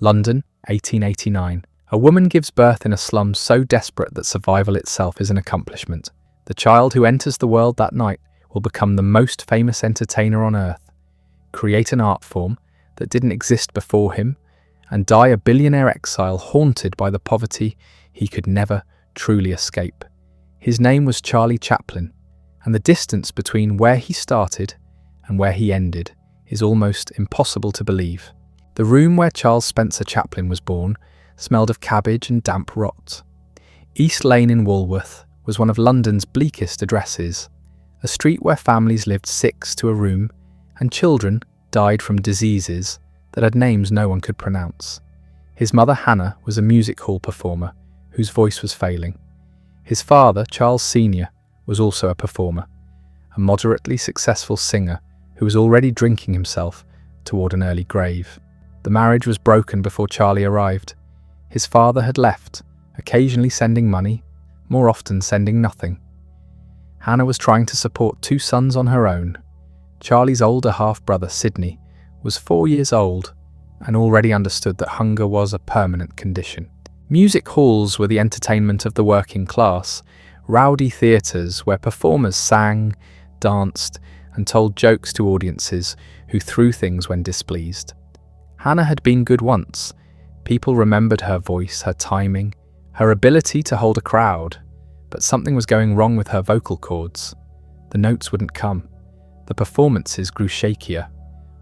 London, 1889. A woman gives birth in a slum so desperate that survival itself is an accomplishment. The child who enters the world that night will become the most famous entertainer on earth, create an art form that didn't exist before him, and die a billionaire exile haunted by the poverty he could never truly escape. His name was Charlie Chaplin, and the distance between where he started and where he ended is almost impossible to believe. The room where Charles Spencer Chaplin was born smelled of cabbage and damp rot. East Lane in Walworth was one of London's bleakest addresses, a street where families lived 6 to a room and children died from diseases that had names no one could pronounce. His mother Hannah was a music hall performer whose voice was failing. His father, Charles Sr., was also a performer, a moderately successful singer who was already drinking himself toward an early grave. The marriage was broken before Charlie arrived. His father had left, occasionally sending money, more often sending nothing. Hannah was trying to support 2 sons on her own. Charlie's older half-brother, Sidney, was 4 years old and already understood that hunger was a permanent condition. Music halls were the entertainment of the working class, rowdy theatres where performers sang, danced, and told jokes to audiences who threw things when displeased. Hannah had been good once. People remembered her voice, her timing, her ability to hold a crowd, but something was going wrong with her vocal cords. The notes wouldn't come. The performances grew shakier.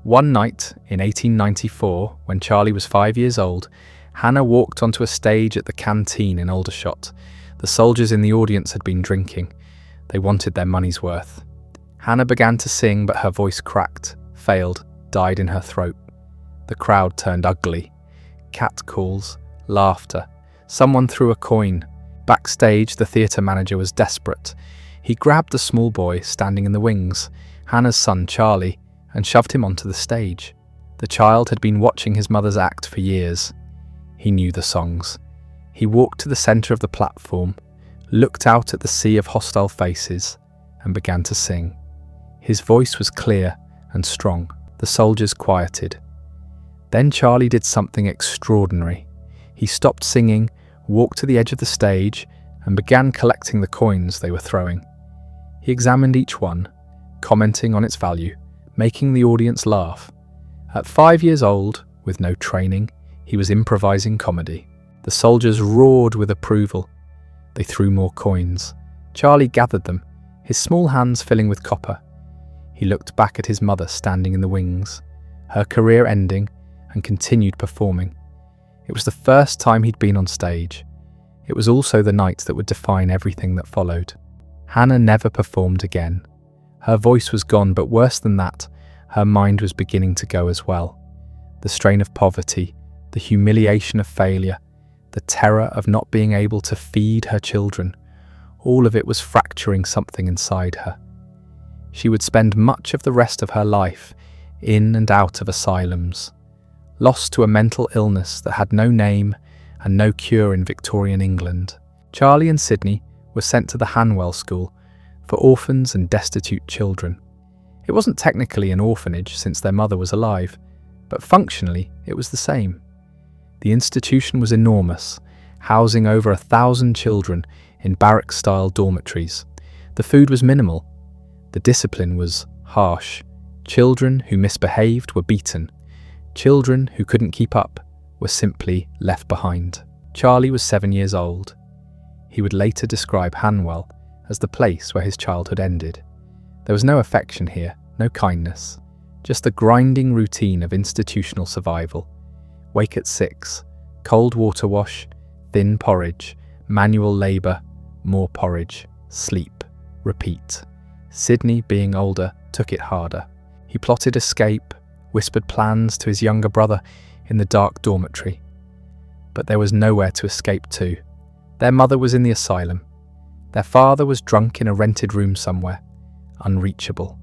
One night in 1894, when Charlie was 5 years old, Hannah walked onto a stage at the canteen in Aldershot. The soldiers in the audience had been drinking. They wanted their money's worth. Hannah began to sing, but her voice cracked, failed, died in her throat. The crowd turned ugly. Cat calls, laughter. Someone threw a coin. Backstage, the theatre manager was desperate. He grabbed the small boy standing in the wings, Hannah's son Charlie, and shoved him onto the stage. The child had been watching his mother's act for years. He knew the songs. He walked to the centre of the platform, looked out at the sea of hostile faces, and began to sing. His voice was clear and strong. The soldiers quieted. Then Charlie did something extraordinary. He stopped singing, walked to the edge of the stage, and began collecting the coins they were throwing. He examined each one, commenting on its value, making the audience laugh. At 5 years old, with no training, he was improvising comedy. The soldiers roared with approval. They threw more coins. Charlie gathered them, his small hands filling with copper. He looked back at his mother standing in the wings, her career ending, and continued performing. It was the first time he'd been on stage. It was also the night that would define everything that followed. Hannah never performed again. Her voice was gone, but worse than that, her mind was beginning to go as well. The strain of poverty, the humiliation of failure, the terror of not being able to feed her children, all of it was fracturing something inside her. She would spend much of the rest of her life in and out of asylums, lost to a mental illness that had no name and no cure in Victorian England. Charlie and Sidney were sent to the Hanwell School for orphans and destitute children. It wasn't technically an orphanage since their mother was alive, but functionally it was the same. The institution was enormous, housing over 1,000 children in barrack-style dormitories. The food was minimal. The discipline was harsh. Children who misbehaved were beaten. Children who couldn't keep up were simply left behind. Charlie was 7 years old. He would later describe Hanwell as the place where his childhood ended. There was no affection here, no kindness, just the grinding routine of institutional survival. Wake at 6, cold water wash, thin porridge, manual labour, more porridge, sleep, repeat. Sidney, being older, took it harder. He plotted escape, whispered plans to his younger brother in the dark dormitory. But there was nowhere to escape to. Their mother was in the asylum. Their father was drunk in a rented room somewhere, unreachable.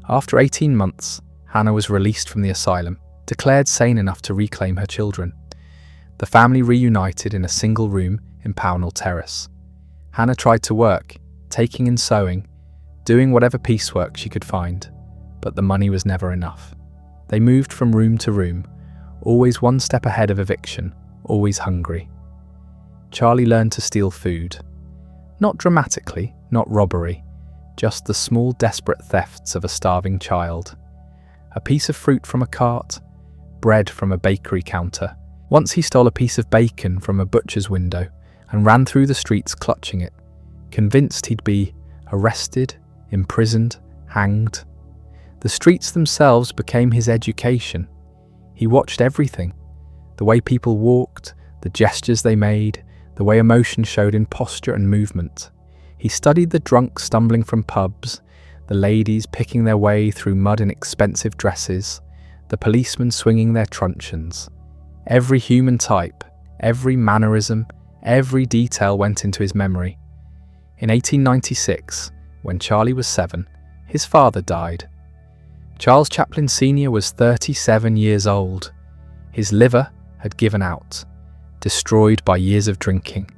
After 18 months, Hannah was released from the asylum, declared sane enough to reclaim her children. The family reunited in a single room in Pownall Terrace. Hannah tried to work, taking in sewing, doing whatever piecework she could find, but the money was never enough. They moved from room to room, always one step ahead of eviction, always hungry. Charlie learned to steal food. Not dramatically, not robbery, just the small desperate thefts of a starving child. A piece of fruit from a cart, bread from a bakery counter. Once he stole a piece of bacon from a butcher's window and ran through the streets clutching it, convinced he'd be arrested, imprisoned, hanged. The streets themselves became his education. He watched everything. The way people walked, the gestures they made, the way emotion showed in posture and movement. He studied the drunks stumbling from pubs, the ladies picking their way through mud in expensive dresses, the policemen swinging their truncheons. Every human type, every mannerism, every detail went into his memory. In 1896, when Charlie was 7, his father died. Charles Chaplin Sr. was 37 years old. His liver had given out, destroyed by years of drinking.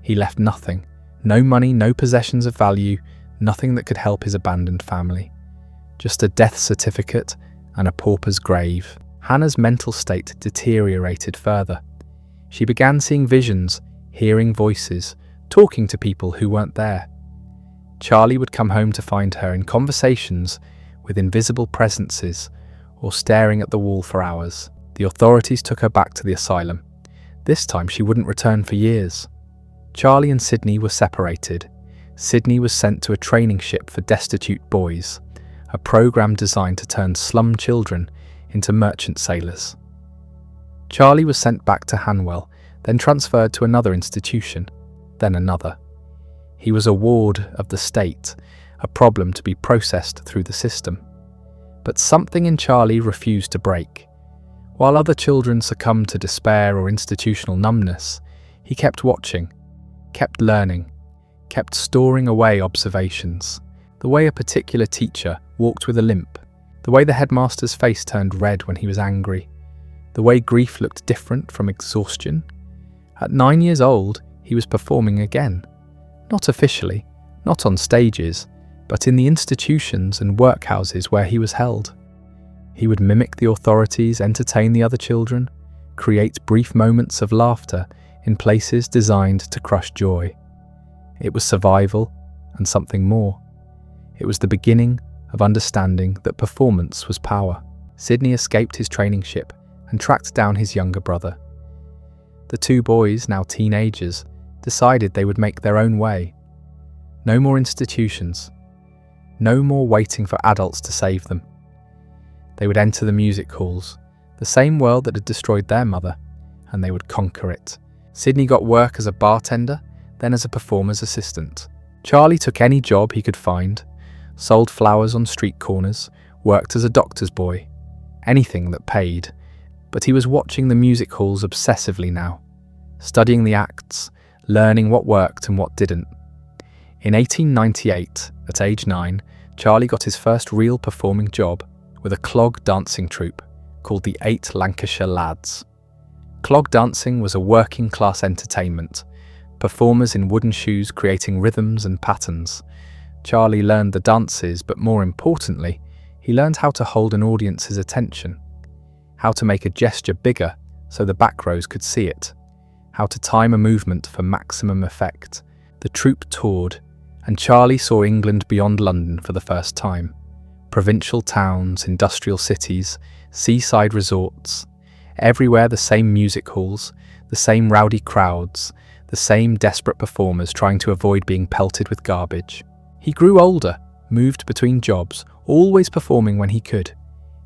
He left nothing, no money, no possessions of value, nothing that could help his abandoned family. Just a death certificate and a pauper's grave. Hannah's mental state deteriorated further. She began seeing visions, hearing voices, talking to people who weren't there. Charlie would come home to find her in conversations with invisible presences or staring at the wall for hours. The authorities took her back to the asylum. This time she wouldn't return for years. Charlie and Sydney were separated. Sydney was sent to a training ship for destitute boys, a program designed to turn slum children into merchant sailors. Charlie was sent back to Hanwell, then transferred to another institution, then another. He was a ward of the state, a problem to be processed through the system. But something in Charlie refused to break. While other children succumbed to despair or institutional numbness, he kept watching, kept learning, kept storing away observations. The way a particular teacher walked with a limp, the way the headmaster's face turned red when he was angry, the way grief looked different from exhaustion. At 9 years old, he was performing again. Not officially, not on stages, but in the institutions and workhouses where he was held. He would mimic the authorities, entertain the other children, create brief moments of laughter in places designed to crush joy. It was survival and something more. It was the beginning of understanding that performance was power. Sydney escaped his training ship and tracked down his younger brother. The two boys, now teenagers, decided they would make their own way. No more institutions. No more waiting for adults to save them. They would enter the music halls, the same world that had destroyed their mother, and they would conquer it. Sydney got work as a bartender, then as a performer's assistant. Charlie took any job he could find, sold flowers on street corners, worked as a doctor's boy, anything that paid. But he was watching the music halls obsessively now, studying the acts, learning what worked and what didn't. In 1898, at age 9, Charlie got his first real performing job with a clog dancing troupe called the 8 Lancashire Lads. Clog dancing was a working-class entertainment, performers in wooden shoes creating rhythms and patterns. Charlie learned the dances, but more importantly, he learned how to hold an audience's attention, how to make a gesture bigger so the back rows could see it, how to time a movement for maximum effect. The troupe toured, and Charlie saw England beyond London for the first time. Provincial towns, industrial cities, seaside resorts, everywhere the same music halls, the same rowdy crowds, the same desperate performers trying to avoid being pelted with garbage. He grew older, moved between jobs, always performing when he could.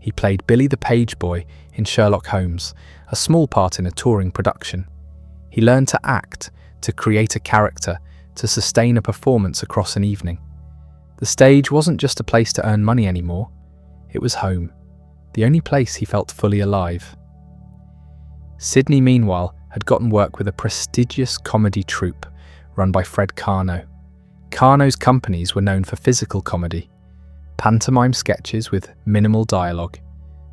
He played Billy the Page Boy in Sherlock Holmes, a small part in a touring production. He learned to act, to create a character, to sustain a performance across an evening. The stage wasn't just a place to earn money anymore. It was home, the only place he felt fully alive. Sydney, meanwhile, had gotten work with a prestigious comedy troupe run by Fred Carno. Carno's companies were known for physical comedy, pantomime sketches with minimal dialogue.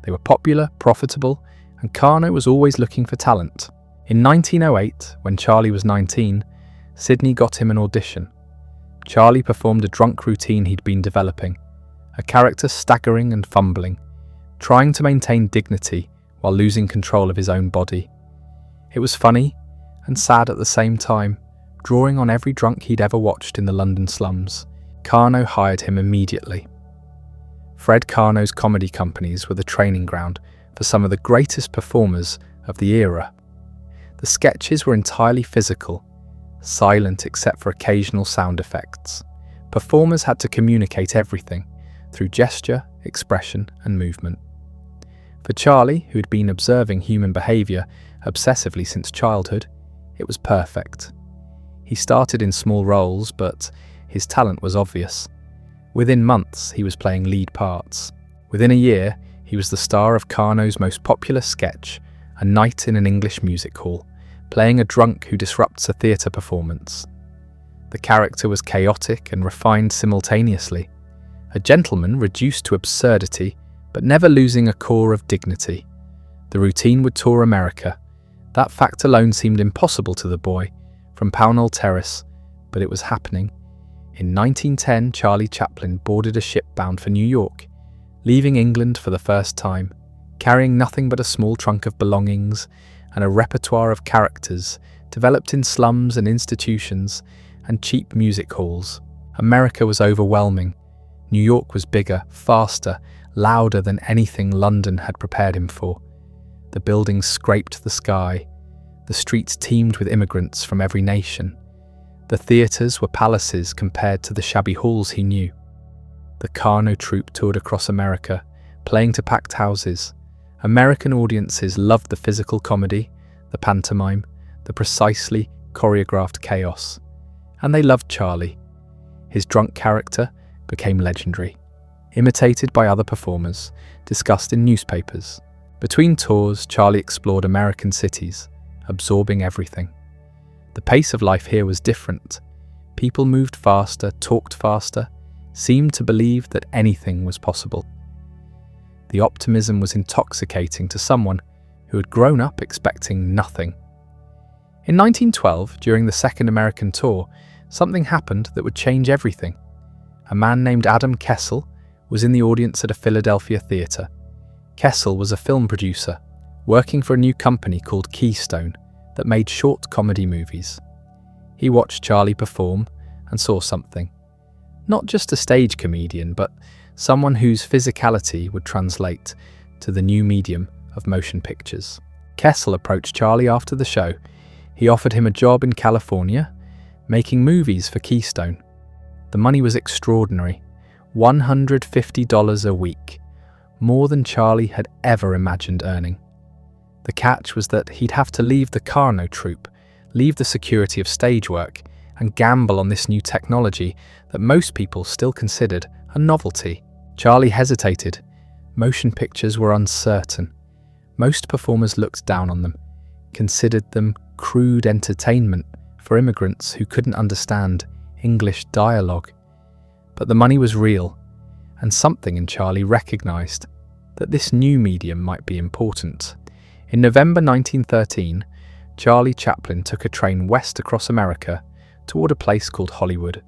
They were popular, profitable, and Carno was always looking for talent. In 1908, when Charlie was 19, Sydney got him an audition. Charlie performed a drunk routine he'd been developing, a character staggering and fumbling, trying to maintain dignity while losing control of his own body. It was funny and sad at the same time, drawing on every drunk he'd ever watched in the London slums. Carno hired him immediately. Fred Carno's comedy companies were the training ground for some of the greatest performers of the era. The sketches were entirely physical, silent except for occasional sound effects. Performers had to communicate everything through gesture, expression, and movement. For Charlie, who'd been observing human behaviour obsessively since childhood, it was perfect. He started in small roles, but his talent was obvious. Within months, he was playing lead parts. Within a year, he was the star of Carno's most popular sketch, A Night in an English Music Hall, playing a drunk who disrupts a theatre performance. The character was chaotic and refined simultaneously, a gentleman reduced to absurdity, but never losing a core of dignity. The routine would tour America. That fact alone seemed impossible to the boy, from Pownell Terrace, but it was happening. In 1910, Charlie Chaplin boarded a ship bound for New York, leaving England for the first time, carrying nothing but a small trunk of belongings and a repertoire of characters developed in slums and institutions and cheap music halls. America was overwhelming. New York was bigger, faster, louder than anything London had prepared him for. The buildings scraped the sky. The streets teemed with immigrants from every nation. The theatres were palaces compared to the shabby halls he knew. The Carno troupe toured across America, playing to packed houses. American audiences loved the physical comedy, the pantomime, the precisely choreographed chaos. And they loved Charlie. His drunk character became legendary, imitated by other performers, discussed in newspapers. Between tours, Charlie explored American cities, absorbing everything. The pace of life here was different. People moved faster, talked faster, seemed to believe that anything was possible. The optimism was intoxicating to someone who had grown up expecting nothing. In 1912, during the Second American Tour, something happened that would change everything. A man named Adam Kessel was in the audience at a Philadelphia theatre. Kessel was a film producer, working for a new company called Keystone that made short comedy movies. He watched Charlie perform and saw something. Not just a stage comedian, but someone whose physicality would translate to the new medium of motion pictures. Kessel approached Charlie after the show. He offered him a job in California, making movies for Keystone. The money was extraordinary, $150 a week, more than Charlie had ever imagined earning. The catch was that he'd have to leave the Carno troupe, leave the security of stage work, and gamble on this new technology that most people still considered a novelty. Charlie hesitated. Motion pictures were uncertain. Most performers looked down on them, considered them crude entertainment for immigrants who couldn't understand English dialogue. But the money was real, and something in Charlie recognized that this new medium might be important. In November 1913, Charlie Chaplin took a train west across America toward a place called Hollywood.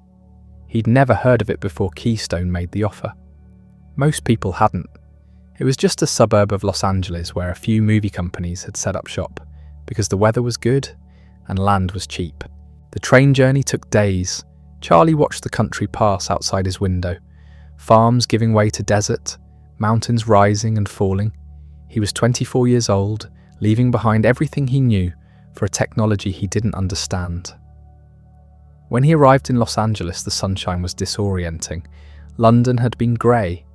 He'd never heard of it before Keystone made the offer. Most people hadn't. It was just a suburb of Los Angeles where a few movie companies had set up shop because the weather was good and land was cheap. The train journey took days. Charlie watched the country pass outside his window, farms giving way to desert, mountains rising and falling. He was 24 years old, leaving behind everything he knew for a technology he didn't understand. When he arrived in Los Angeles, the sunshine was disorienting. London had been grey.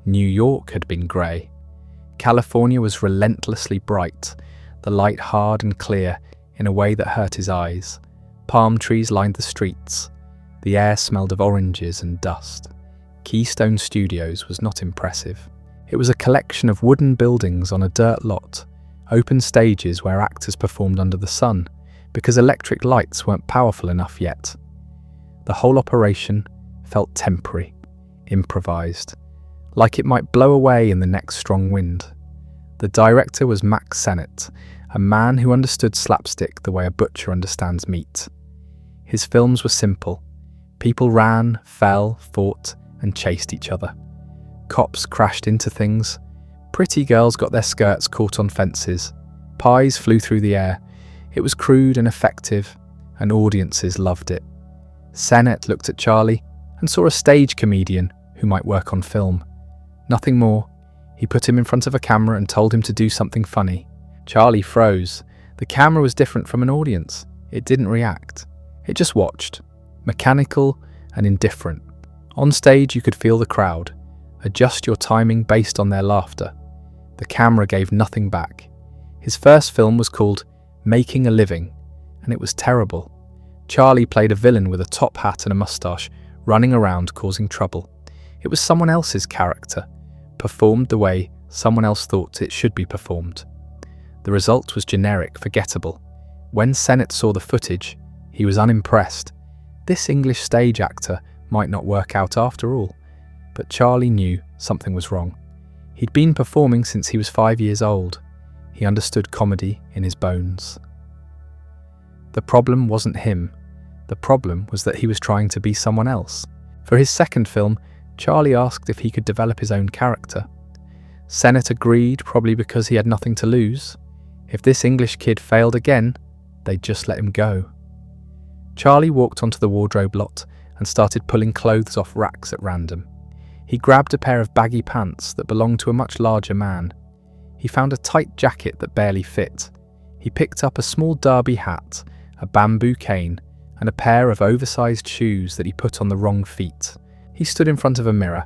New York had been grey. California was relentlessly bright, the light hard and clear in a way that hurt his eyes. Palm trees lined the streets. The air smelled of oranges and dust. Keystone Studios was not impressive. It was a collection of wooden buildings on a dirt lot, open stages where actors performed under the sun, because electric lights weren't powerful enough yet. The whole operation felt temporary, improvised, like it might blow away in the next strong wind. The director was Max Sennett, a man who understood slapstick the way a butcher understands meat. His films were simple. People ran, fell, fought, and chased each other. Cops crashed into things. Pretty girls got their skirts caught on fences. Pies flew through the air. It was crude and effective, and audiences loved it. Sennett looked at Charlie and saw a stage comedian who might work on film. Nothing more. He put him in front of a camera and told him to do something funny. Charlie froze. The camera was different from an audience. It didn't react. It just watched, mechanical and indifferent. On stage, you could feel the crowd. Adjust your timing based on their laughter. The camera gave nothing back. His first film was called Making a Living, and it was terrible. Charlie played a villain with a top hat and a mustache, running around causing trouble. It was someone else's character, performed the way someone else thought it should be performed. The result was generic, forgettable. When Sennett saw the footage, he was unimpressed. This English stage actor might not work out after all. But Charlie knew something was wrong. He'd been performing since he was 5 years old. He understood comedy in his bones. The problem wasn't him. The problem was that he was trying to be someone else. For his second film, Charlie asked if he could develop his own character. Sennett agreed, probably because he had nothing to lose. If this English kid failed again, they'd just let him go. Charlie walked onto the wardrobe lot and started pulling clothes off racks at random. He grabbed a pair of baggy pants that belonged to a much larger man. He found a tight jacket that barely fit. He picked up a small derby hat, a bamboo cane, and a pair of oversized shoes that he put on the wrong feet. He stood in front of a mirror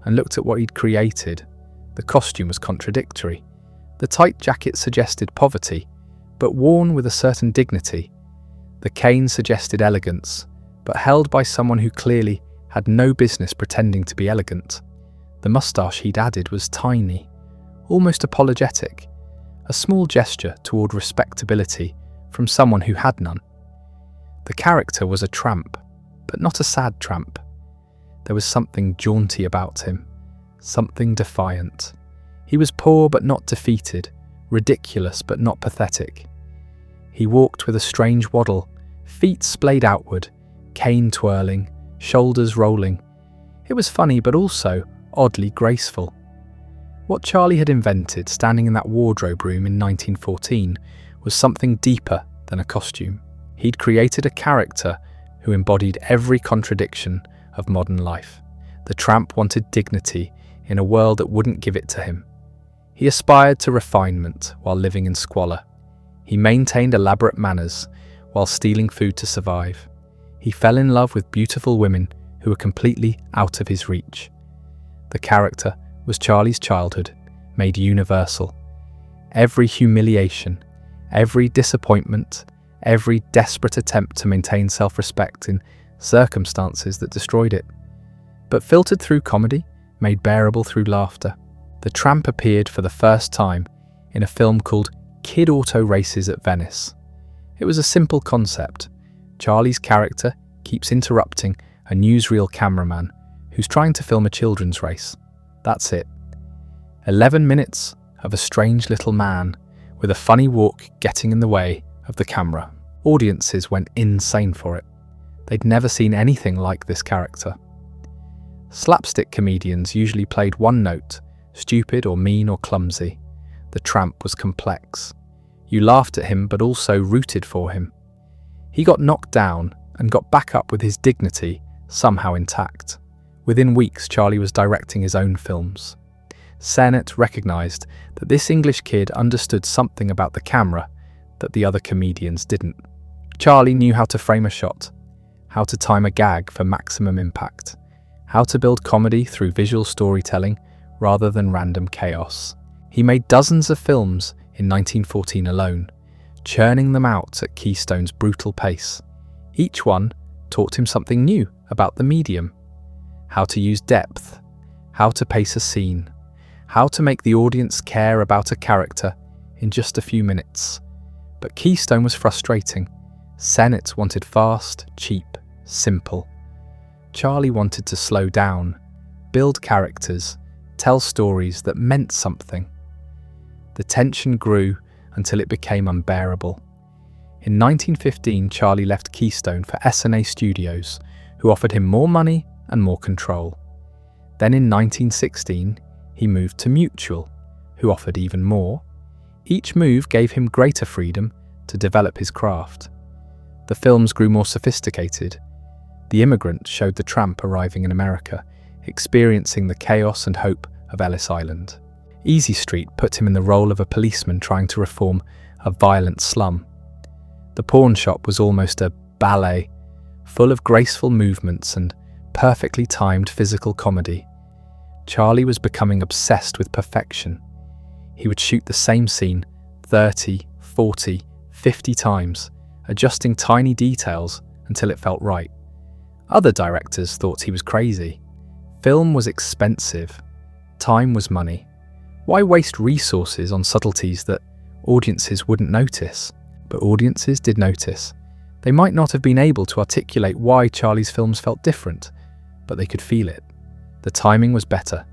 and looked at what he'd created. The costume was contradictory. The tight jacket suggested poverty, but worn with a certain dignity. The cane suggested elegance, but held by someone who clearly had no business pretending to be elegant. The moustache he'd added was tiny, almost apologetic, a small gesture toward respectability from someone who had none. The character was a tramp, but not a sad tramp. There was something jaunty about him, something defiant. He was poor but not defeated, ridiculous but not pathetic. He walked with a strange waddle, feet splayed outward, cane twirling, shoulders rolling. It was funny but also oddly graceful. What Charlie had invented standing in that wardrobe room in 1914 was something deeper than a costume. He'd created a character who embodied every contradiction of modern life. The tramp wanted dignity in a world that wouldn't give it to him. He aspired to refinement while living in squalor. He maintained elaborate manners while stealing food to survive. He fell in love with beautiful women who were completely out of his reach. The character was Charlie's childhood, made universal. Every humiliation, every disappointment, every desperate attempt to maintain self-respect in circumstances that destroyed it, but filtered through comedy, made bearable through laughter. The tramp appeared for the first time in a film called Kid Auto Races at Venice. It was a simple concept. Charlie's character keeps interrupting a newsreel cameraman who's trying to film a children's race. That's it. 11 minutes of a strange little man with a funny walk getting in the way of the camera. Audiences went insane for it. They'd never seen anything like this character. Slapstick comedians usually played one note, stupid or mean or clumsy. The tramp was complex. You laughed at him but also rooted for him. He got knocked down and got back up with his dignity somehow intact. Within weeks, Charlie was directing his own films. Sennett recognised that this English kid understood something about the camera that the other comedians didn't. Charlie knew how to frame a shot, how to time a gag for maximum impact, how to build comedy through visual storytelling rather than random chaos. He made dozens of films in 1914 alone, churning them out at Keystone's brutal pace. Each one taught him something new about the medium: how to use depth, how to pace a scene, how to make the audience care about a character in just a few minutes. But Keystone was frustrating. Sennett wanted fast, cheap, simple. Charlie wanted to slow down, build characters, tell stories that meant something. The tension grew until it became unbearable. In 1915, Charlie left Keystone for S&A Studios, who offered him more money and more control. Then in 1916, he moved to Mutual, who offered even more. Each move gave him greater freedom to develop his craft. The films grew more sophisticated. The Immigrant showed the tramp arriving in America, experiencing the chaos and hope of Ellis Island. Easy Street put him in the role of a policeman trying to reform a violent slum. The Pawn Shop was almost a ballet, full of graceful movements and perfectly timed physical comedy. Charlie was becoming obsessed with perfection. He would shoot the same scene 30, 40, 50 times, adjusting tiny details until it felt right. Other directors thought he was crazy. Film was expensive. Time was money. Why waste resources on subtleties that audiences wouldn't notice? But audiences did notice. They might not have been able to articulate why Charlie's films felt different, but they could feel it. The timing was better.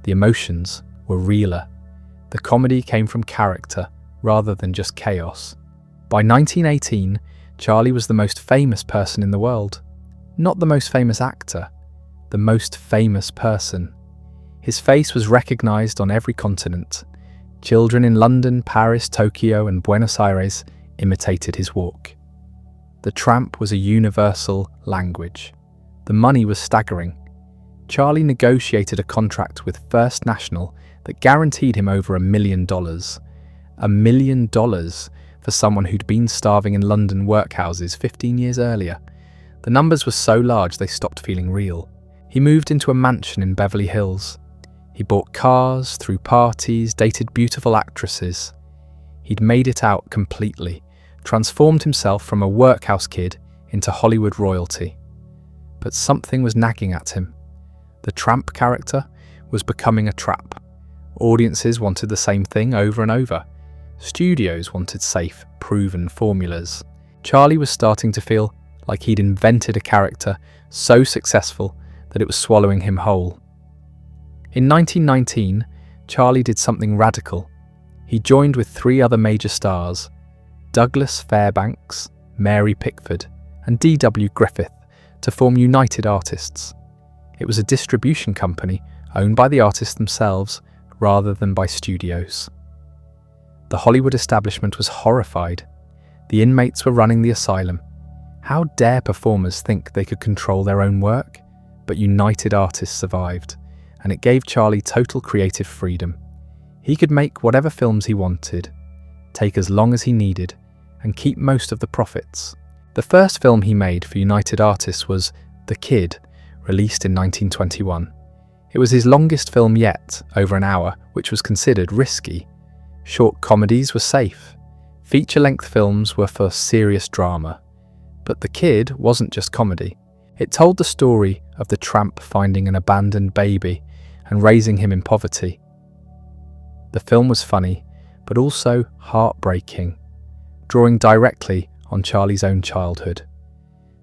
The emotions were realer. The comedy came from character rather than just chaos. By 1918, Charlie was the most famous person in the world. Not the most famous actor, the most famous person. His face was recognized on every continent. Children in London, Paris, Tokyo, and Buenos Aires imitated his walk. The Tramp was a universal language. The money was staggering. Charlie negotiated a contract with First National that guaranteed him over $1 million. $1 million for someone who'd been starving in London workhouses 15 years earlier. The numbers were so large they stopped feeling real. He moved into a mansion in Beverly Hills. He bought cars, threw parties, dated beautiful actresses. He'd made it out completely, transformed himself from a workhouse kid into Hollywood royalty. But something was nagging at him. The Tramp character was becoming a trap. Audiences wanted the same thing over and over. Studios wanted safe, proven formulas. Charlie was starting to feel like he'd invented a character so successful that it was swallowing him whole. In 1919, Charlie did something radical. He joined with 3 other major stars, Douglas Fairbanks, Mary Pickford, and D.W. Griffith, to form United Artists. It was a distribution company owned by the artists themselves rather than by studios. The Hollywood establishment was horrified. The inmates were running the asylum. How dare performers think they could control their own work? But United Artists survived, and it gave Charlie total creative freedom. He could make whatever films he wanted, take as long as he needed, and keep most of the profits. The first film he made for United Artists was The Kid, released in 1921. It was his longest film yet, over an hour, which was considered risky. Short comedies were safe. Feature-length films were for serious drama. But The Kid wasn't just comedy. It told the story of the tramp finding an abandoned baby and raising him in poverty. The film was funny, but also heartbreaking, drawing directly on Charlie's own childhood.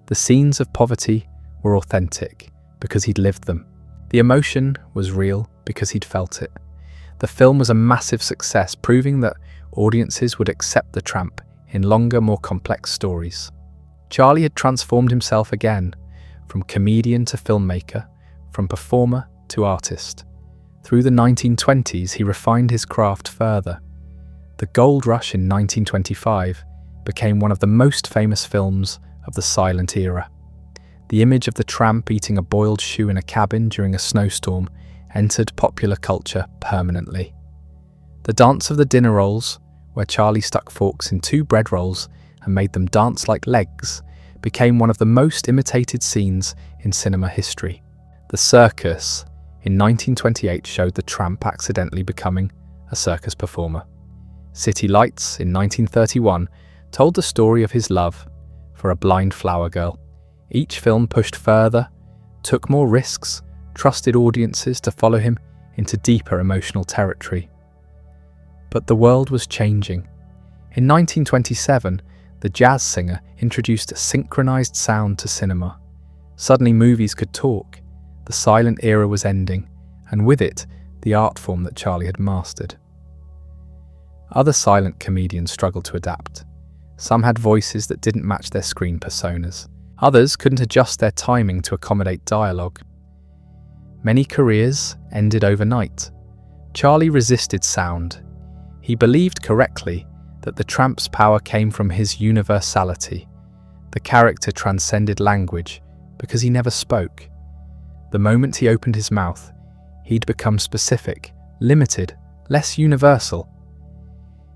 The scenes of poverty were authentic because he'd lived them. The emotion was real because he'd felt it. The film was a massive success, proving that audiences would accept the tramp in longer, more complex stories. Charlie had transformed himself again, from comedian to filmmaker, from performer to artist. Through the 1920s, he refined his craft further. The Gold Rush in 1925 became one of the most famous films of the silent era. The image of the tramp eating a boiled shoe in a cabin during a snowstorm entered popular culture permanently. The Dance of the Dinner Rolls, where Charlie stuck forks in 2 bread rolls and made them dance like legs, became one of the most imitated scenes in cinema history. The Circus in 1928 showed the tramp accidentally becoming a circus performer. City Lights in 1931 told the story of his love for a blind flower girl. Each film pushed further, took more risks, trusted audiences to follow him into deeper emotional territory. But the world was changing. In 1927, the jazz singer introduced synchronized sound to cinema. Suddenly movies could talk. The silent era was ending, and with it, the art form that Charlie had mastered. Other silent comedians struggled to adapt. Some had voices that didn't match their screen personas. Others couldn't adjust their timing to accommodate dialogue. Many careers ended overnight, Charlie resisted sound. He believed correctly that the Tramp's power came from his universality. The character transcended language because he never spoke. The moment he opened his mouth, he'd become specific, limited, less universal.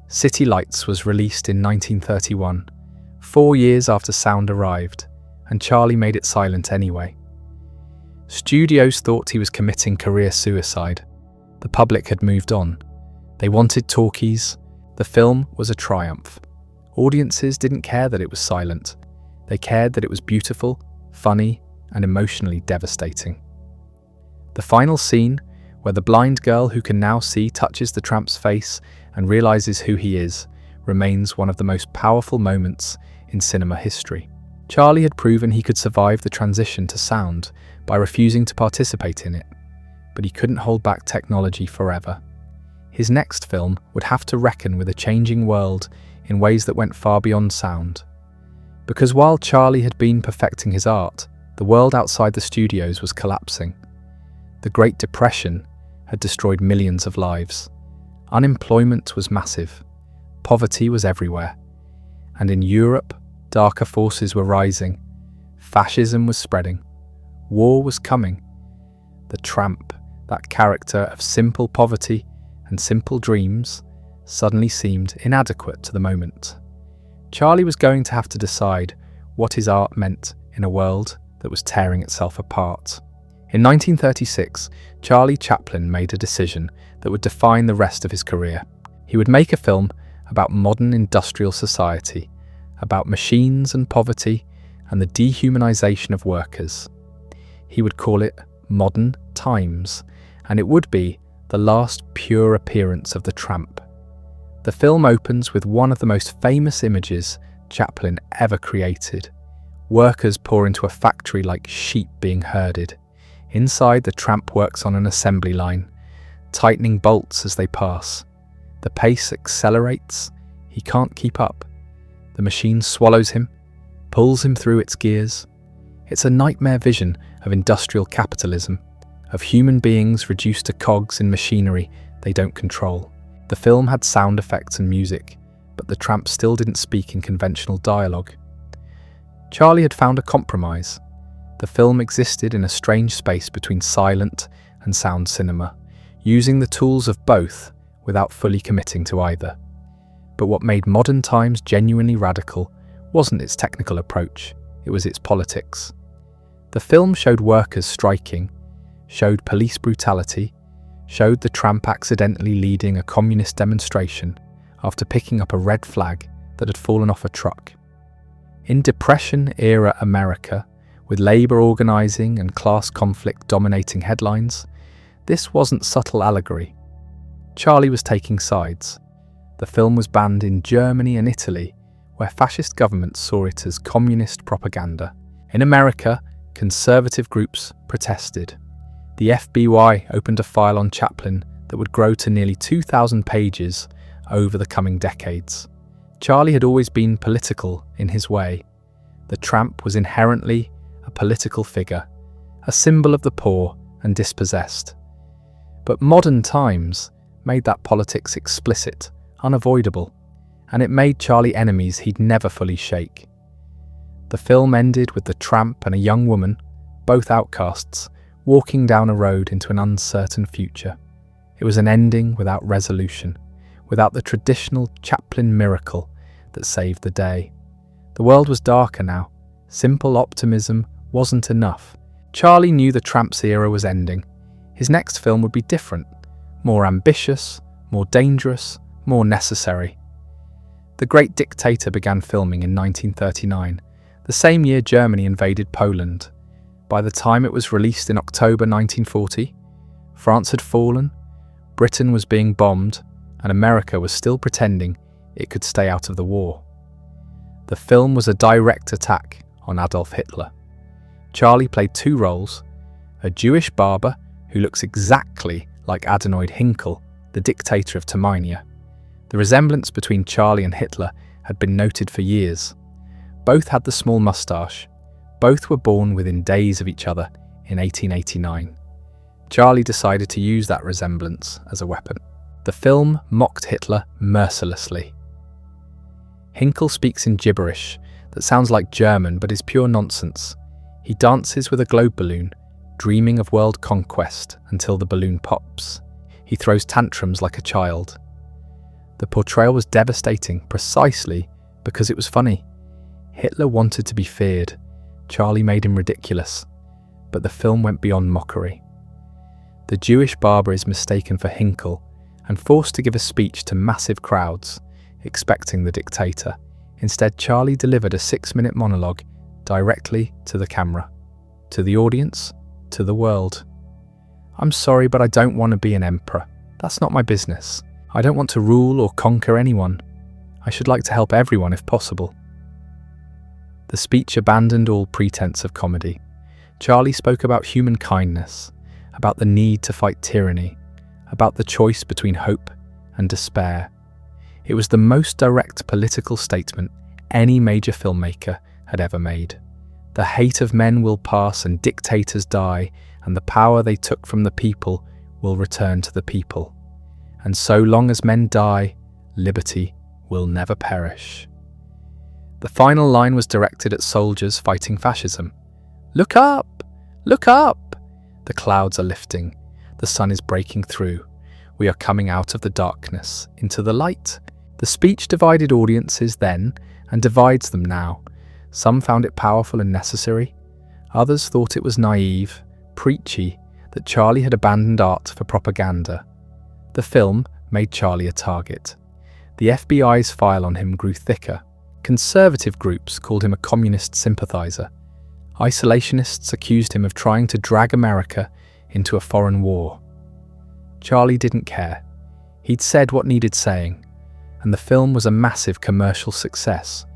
City Lights was released in 1931, 4 years after sound arrived, and Charlie made it silent anyway. Studios thought he was committing career suicide. The public had moved on. They wanted talkies. The film was a triumph. Audiences didn't care that it was silent. They cared that it was beautiful, funny, and emotionally devastating. The final scene, where the blind girl who can now see touches the Tramp's face and realizes who he is, remains one of the most powerful moments in cinema history. Charlie had proven he could survive the transition to sound by refusing to participate in it, but he couldn't hold back technology forever. His next film would have to reckon with a changing world in ways that went far beyond sound. Because while Charlie had been perfecting his art, the world outside the studios was collapsing. The Great Depression had destroyed millions of lives. Unemployment was massive. Poverty was everywhere. And in Europe, darker forces were rising. Fascism was spreading. War was coming. The Tramp, that character of simple poverty and simple dreams, suddenly seemed inadequate to the moment. Charlie was going to have to decide what his art meant in a world that was tearing itself apart. In 1936, Charlie Chaplin made a decision that would define the rest of his career. He would make a film about modern industrial society, about machines and poverty and the dehumanization of workers. He would call it Modern Times, and it would be the last pure appearance of the Tramp. The film opens with one of the most famous images Chaplin ever created. Workers pour into a factory like sheep being herded. Inside, the Tramp works on an assembly line, tightening bolts as they pass. The pace accelerates. He can't keep up. The machine swallows him, pulls him through its gears. It's a nightmare vision of industrial capitalism, of human beings reduced to cogs in machinery they don't control. The film had sound effects and music, but the Tramp still didn't speak in conventional dialogue. Charlie had found a compromise. The film existed in a strange space between silent and sound cinema, using the tools of both without fully committing to either. But what made Modern Times genuinely radical wasn't its technical approach, it was its politics. The film showed workers striking, showed police brutality, showed the Tramp accidentally leading a communist demonstration after picking up a red flag that had fallen off a truck. In Depression-era America, with labor organizing and class conflict dominating headlines, this wasn't subtle allegory. Charlie was taking sides. The film was banned in Germany and Italy, where fascist governments saw it as communist propaganda. In America, conservative groups protested. The FBI opened a file on Chaplin that would grow to nearly 2,000 pages over the coming decades. Charlie had always been political in his way. The Tramp was inherently a political figure, a symbol of the poor and dispossessed. But Modern Times made that politics explicit, unavoidable, and it made Charlie enemies he'd never fully shake. The film ended with the Tramp and a young woman, both outcasts, walking down a road into an uncertain future. It was an ending without resolution, without the traditional Chaplin miracle that saved the day. The world was darker now. Simple optimism wasn't enough. Charlie knew the Tramp's era was ending. His next film would be different, more ambitious, more dangerous, more necessary. The Great Dictator began filming in 1939, the same year Germany invaded Poland. By the time it was released in October 1940, France had fallen, Britain was being bombed, and America was still pretending it could stay out of the war. The film was a direct attack on Adolf Hitler. Charlie played two roles: a Jewish barber who looks exactly like Adenoid Hinkle, the dictator of Termania. The resemblance between Charlie and Hitler had been noted for years. Both had the small moustache. Both were born within days of each other in 1889. Charlie decided to use that resemblance as a weapon. The film mocked Hitler mercilessly. Hinkel speaks in gibberish that sounds like German but is pure nonsense. He dances with a globe balloon, dreaming of world conquest until the balloon pops. He throws tantrums like a child. The portrayal was devastating precisely because it was funny. Hitler wanted to be feared. Charlie made him ridiculous. But the film went beyond mockery. The Jewish barber is mistaken for Hinkel and forced to give a speech to massive crowds, expecting the dictator. Instead, Charlie delivered a 6-minute monologue directly to the camera, to the audience, to the world. "I'm sorry, but I don't want to be an emperor. That's not my business. I don't want to rule or conquer anyone. I should like to help everyone if possible." The speech abandoned all pretense of comedy. Charlie spoke about human kindness, about the need to fight tyranny, about the choice between hope and despair. It was the most direct political statement any major filmmaker had ever made. The hate of men will pass and dictators die, and the power they took from the people will return to the people. And so long as men die, liberty will never perish. The final line was directed at soldiers fighting fascism. "Look up! Look up! The clouds are lifting. The sun is breaking through. We are coming out of the darkness into the light." The speech divided audiences then and divides them now. Some found it powerful and necessary. Others thought it was naive, preachy, that Charlie had abandoned art for propaganda. The film made Charlie a target. The FBI's file on him grew thicker. Conservative groups called him a communist sympathizer. Isolationists accused him of trying to drag America into a foreign war. Charlie didn't care. He'd said what needed saying, and the film was a massive commercial success,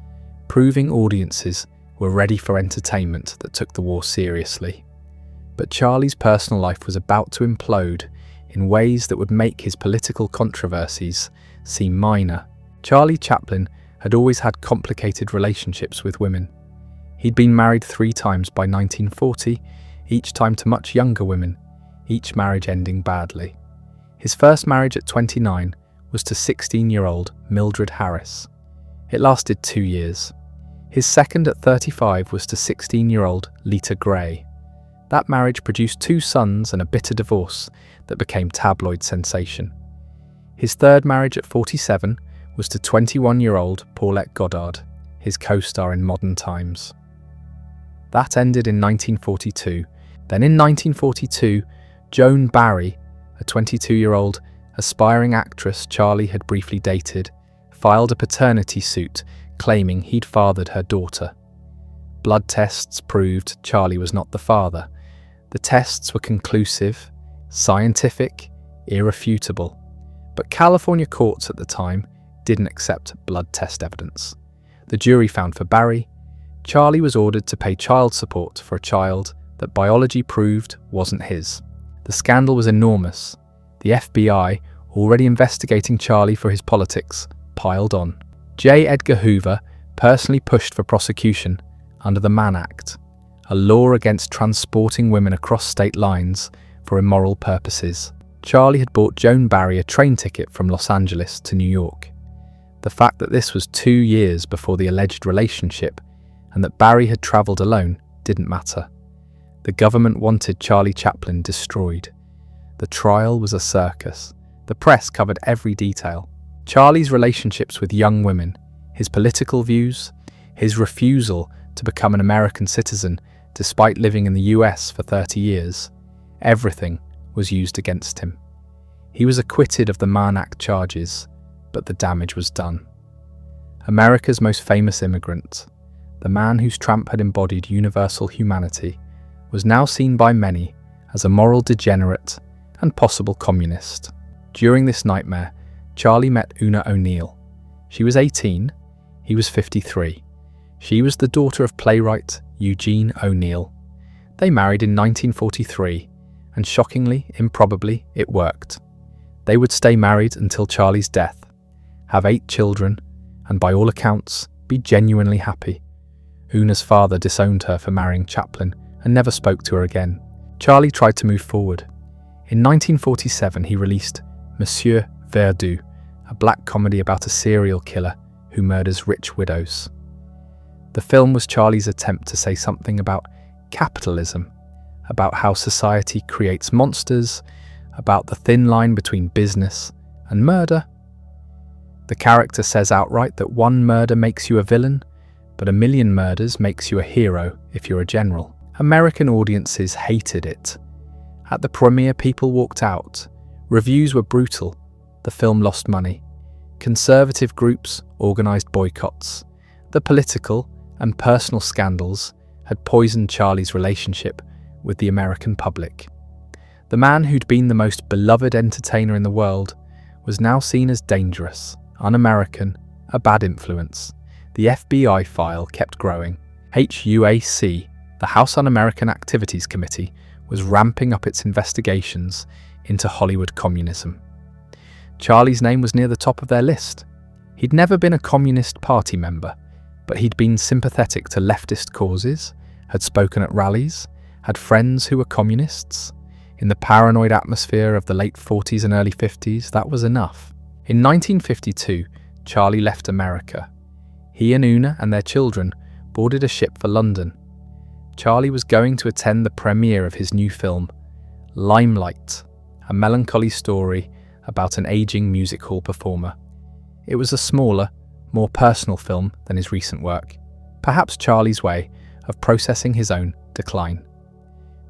proving audiences were ready for entertainment that took the war seriously. But Charlie's personal life was about to implode in ways that would make his political controversies seem minor. Charlie Chaplin had always had complicated relationships with women. He'd been married 3 times by 1940, each time to much younger women, each marriage ending badly. His first marriage at 29 was to 16-year-old Mildred Harris. It lasted 2 years. His second at 35 was to 16-year-old Lita Gray. That marriage produced 2 sons and a bitter divorce that became tabloid sensation. His third marriage at 47 was to 21-year-old Paulette Goddard, his co-star in Modern Times. That ended in 1942. Then in 1942, Joan Barry, a 22-year-old aspiring actress Charlie had briefly dated, filed a paternity suit claiming he'd fathered her daughter. Blood tests proved Charlie was not the father. The tests were conclusive, scientific, irrefutable. But California courts at the time didn't accept blood test evidence. The jury found for Barry. Charlie was ordered to pay child support for a child that biology proved wasn't his. The scandal was enormous. The FBI, already investigating Charlie for his politics, piled on. J. Edgar Hoover personally pushed for prosecution under the Mann Act, a law against transporting women across state lines for immoral purposes. Charlie had bought Joan Barry a train ticket from Los Angeles to New York. The fact that this was 2 years before the alleged relationship and that Barry had travelled alone didn't matter. The government wanted Charlie Chaplin destroyed. The trial was a circus. The press covered every detail. Charlie's relationships with young women, his political views, his refusal to become an American citizen despite living in the US for 30 years, everything was used against him. He was acquitted of the Mann Act charges, but the damage was done. America's most famous immigrant, the man whose Tramp had embodied universal humanity, was now seen by many as a moral degenerate and possible communist. During this nightmare, Charlie met Una O'Neill. She was 18, he was 53. She was the daughter of playwright Eugene O'Neill. They married in 1943, and shockingly, improbably, it worked. They would stay married until Charlie's death, have 8 children, and by all accounts, be genuinely happy. Una's father disowned her for marrying Chaplin and never spoke to her again. Charlie tried to move forward. In 1947, he released Monsieur Verdoux, a black comedy about a serial killer who murders rich widows. The film was Charlie's attempt to say something about capitalism, about how society creates monsters, about the thin line between business and murder. The character says outright that one murder makes you a villain, but a million murders makes you a hero if you're a general. American audiences hated it. At the premiere, people walked out. Reviews were brutal. The film lost money. Conservative groups organised boycotts. The political and personal scandals had poisoned Charlie's relationship with the American public. The man who'd been the most beloved entertainer in the world was now seen as dangerous, un-American, a bad influence. The FBI file kept growing. HUAC, the House Un-American Activities Committee, was ramping up its investigations into Hollywood communism. Charlie's name was near the top of their list. He'd never been a Communist Party member, but he'd been sympathetic to leftist causes, had spoken at rallies, had friends who were communists. In the paranoid atmosphere of the late 40s and early 50s, that was enough. In 1952, Charlie left America. He and Una and their children boarded a ship for London. Charlie was going to attend the premiere of his new film, Limelight, a melancholy story about an aging music hall performer. It was a smaller, more personal film than his recent work, perhaps Charlie's way of processing his own decline.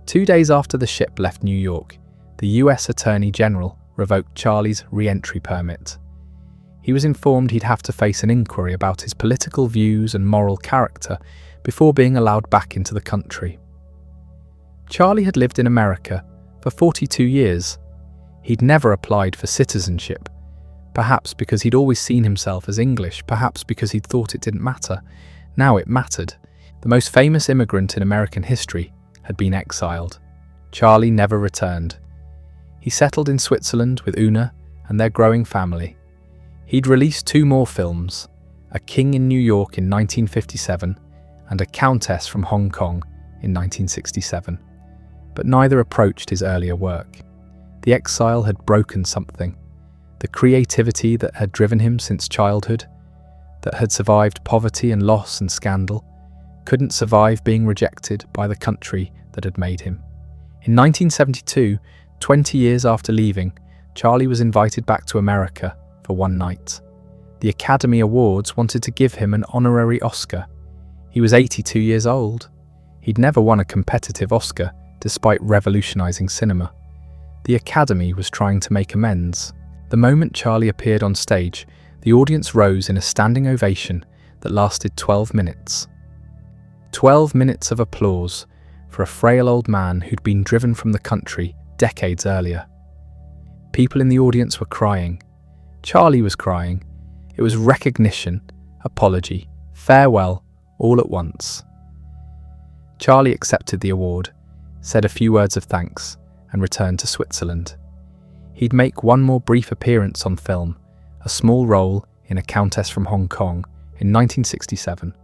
2 days after the ship left New York, the US Attorney General revoked Charlie's re-entry permit. He was informed he'd have to face an inquiry about his political views and moral character before being allowed back into the country. Charlie had lived in America for 42 years. He'd never applied for citizenship, perhaps because he'd always seen himself as English, perhaps because he'd thought it didn't matter. Now it mattered. The most famous immigrant in American history had been exiled. Charlie never returned. He settled in Switzerland with Una and their growing family. He'd released 2 more films, A King in New York in 1957 and A Countess from Hong Kong in 1967, but neither approached his earlier work. The exile had broken something. The creativity that had driven him since childhood, that had survived poverty and loss and scandal, couldn't survive being rejected by the country that had made him. In 1972, 20 years after leaving, Charlie was invited back to America for one night. The Academy Awards wanted to give him an honorary Oscar. He was 82 years old. He'd never won a competitive Oscar, despite revolutionizing cinema. The Academy was trying to make amends. The moment Charlie appeared on stage, the audience rose in a standing ovation that lasted 12 minutes. 12 minutes of applause for a frail old man who'd been driven from the country decades earlier. People in the audience were crying. Charlie was crying. It was recognition, apology, farewell, all at once. Charlie accepted the award, said a few words of thanks, and returned to Switzerland. He'd make one more brief appearance on film, a small role in A Countess from Hong Kong in 1967,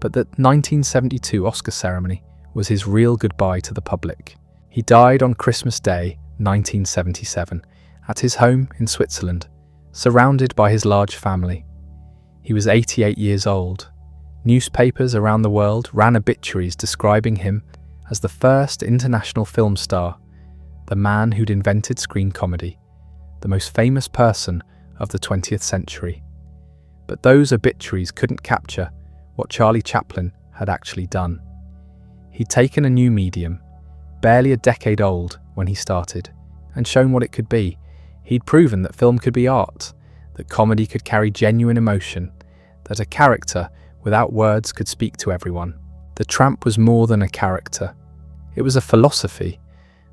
but the 1972 Oscar ceremony was his real goodbye to the public. He died on Christmas Day, 1977, at his home in Switzerland, surrounded by his large family. He was 88 years old. Newspapers around the world ran obituaries describing him as the first international film star, the man who'd invented screen comedy, the most famous person of the 20th century. But those obituaries couldn't capture what Charlie Chaplin had actually done. He'd taken a new medium, barely a decade old when he started, and shown what it could be. He'd proven that film could be art, that comedy could carry genuine emotion, that a character without words could speak to everyone. The Tramp was more than a character. It was a philosophy,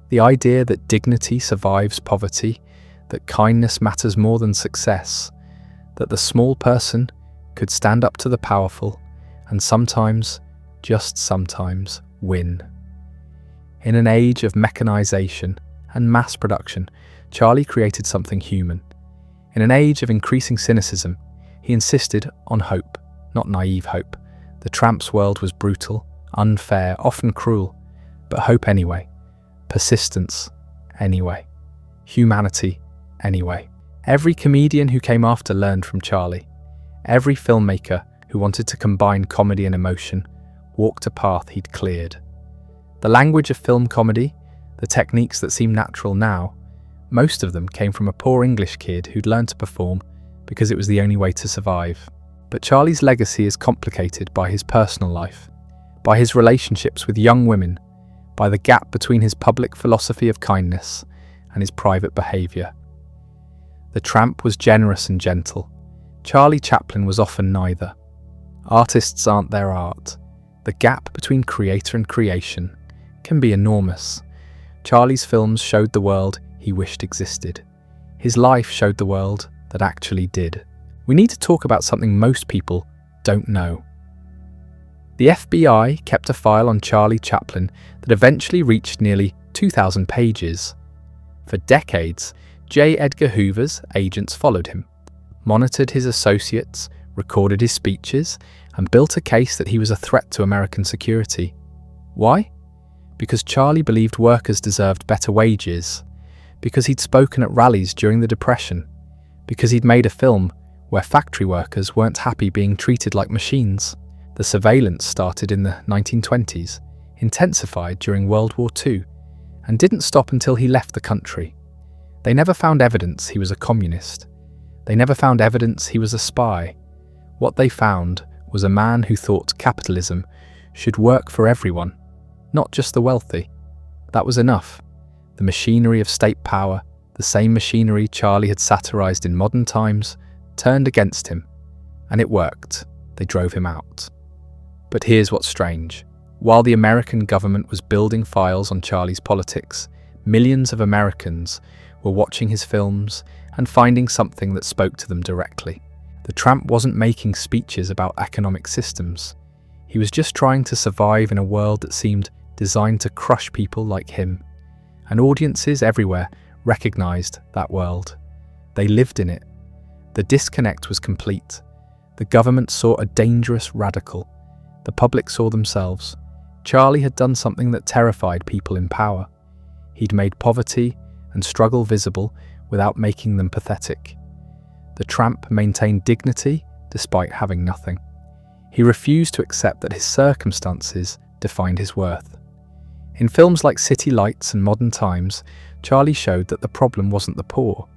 the idea that dignity survives poverty, that kindness matters more than success, that the small person could stand up to the powerful and sometimes, just sometimes, win. In an age of mechanization and mass production, Charlie created something human. In an age of increasing cynicism, he insisted on hope, not naive hope. The Tramp's world was brutal, unfair, often cruel, but hope anyway. Persistence anyway. humanity anyway. Every comedian who came after learned from Charlie. Every filmmaker who wanted to combine comedy and emotion walked a path he'd cleared. The language of film comedy, the techniques that seem natural now, most of them came from a poor English kid who'd learned to perform because it was the only way to survive. But Charlie's legacy is complicated by his personal life, by his relationships with young women, by the gap between his public philosophy of kindness and his private behaviour. The Tramp was generous and gentle. Charlie Chaplin was often neither. Artists aren't their art. The gap between creator and creation can be enormous. Charlie's films showed the world he wished existed. His life showed the world that actually did. We need to talk about something most people don't know. The FBI kept a file on Charlie Chaplin that eventually reached nearly 2,000 pages. For decades, J. Edgar Hoover's agents followed him, monitored his associates, recorded his speeches, and built a case that he was a threat to American security. Why? Because Charlie believed workers deserved better wages, because he'd spoken at rallies during the Depression, because he'd made a film where factory workers weren't happy being treated like machines. The surveillance started in the 1920s, intensified during World War II, and didn't stop until he left the country. They never found evidence he was a communist. They never found evidence he was a spy. What they found was a man who thought capitalism should work for everyone, not just the wealthy. That was enough. The machinery of state power, the same machinery Charlie had satirized in modern times, turned against him. And it worked. They drove him out. But here's what's strange. While the American government was building files on Charlie's politics, millions of Americans were watching his films and finding something that spoke to them directly. The Tramp wasn't making speeches about economic systems. He was just trying to survive in a world that seemed designed to crush people like him. And audiences everywhere recognized that world. They lived in it. The disconnect was complete. The government saw a dangerous radical. The public saw themselves. Charlie had done something that terrified people in power. He'd made poverty and struggle visible without making them pathetic. The Tramp maintained dignity despite having nothing. He refused to accept that his circumstances defined his worth. In films like City Lights and Modern Times, Charlie showed that the problem wasn't the poor.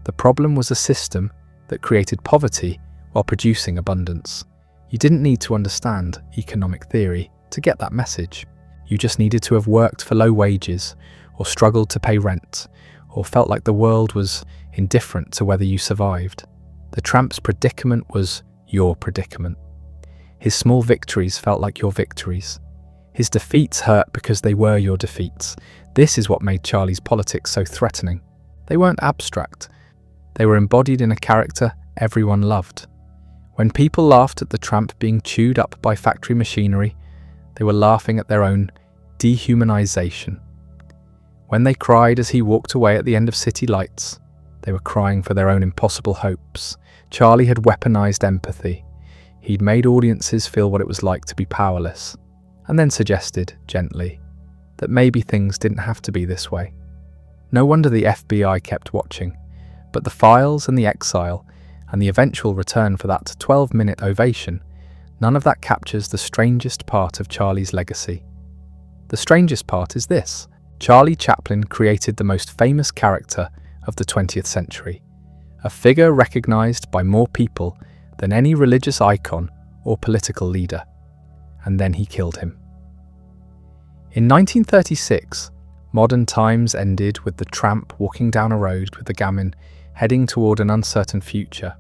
The problem was a system that created poverty while producing abundance. You didn't need to understand economic theory to get that message. You just needed to have worked for low wages, or struggled to pay rent, or felt like the world was indifferent to whether you survived. The Tramp's predicament was your predicament. His small victories felt like your victories. His defeats hurt because they were your defeats. This is what made Charlie's politics so threatening. They weren't abstract. They were embodied in a character everyone loved. When people laughed at the Tramp being chewed up by factory machinery, they were laughing at their own dehumanization. When they cried as he walked away at the end of City Lights, they were crying for their own impossible hopes. Charlie had weaponized empathy. He'd made audiences feel what it was like to be powerless, and then suggested, gently, that maybe things didn't have to be this way. No wonder the FBI kept watching, but the files and the Exile and the eventual return for that 12-minute ovation, none of that captures the strangest part of Charlie's legacy. The strangest part is this: Charlie Chaplin created the most famous character of the 20th century, a figure recognized by more people than any religious icon or political leader, and then he killed him. In 1936, Modern Times ended with the Tramp walking down a road with the gamin, heading toward an uncertain future.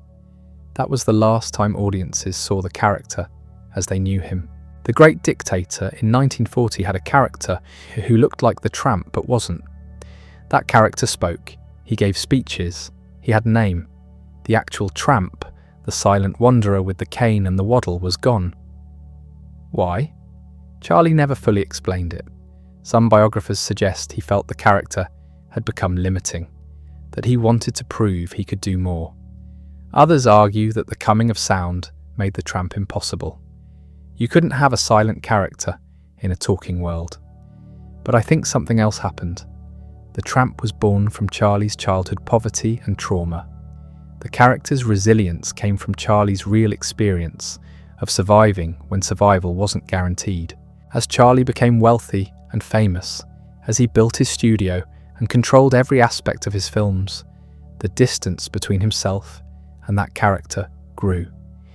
That was the last time audiences saw the character as they knew him. The Great Dictator in 1940 had a character who looked like the Tramp but wasn't. That character spoke, he gave speeches, he had a name. The actual Tramp, the silent wanderer with the cane and the waddle, was gone. Why? Charlie never fully explained it. Some biographers suggest he felt the character had become limiting, that he wanted to prove he could do more. Others argue that the coming of sound made the Tramp impossible. You couldn't have a silent character in a talking world. But I think something else happened. The Tramp was born from Charlie's childhood poverty and trauma. The character's resilience came from Charlie's real experience of surviving when survival wasn't guaranteed. As Charlie became wealthy and famous, as he built his studio and controlled every aspect of his films, the distance between himself and that character grew.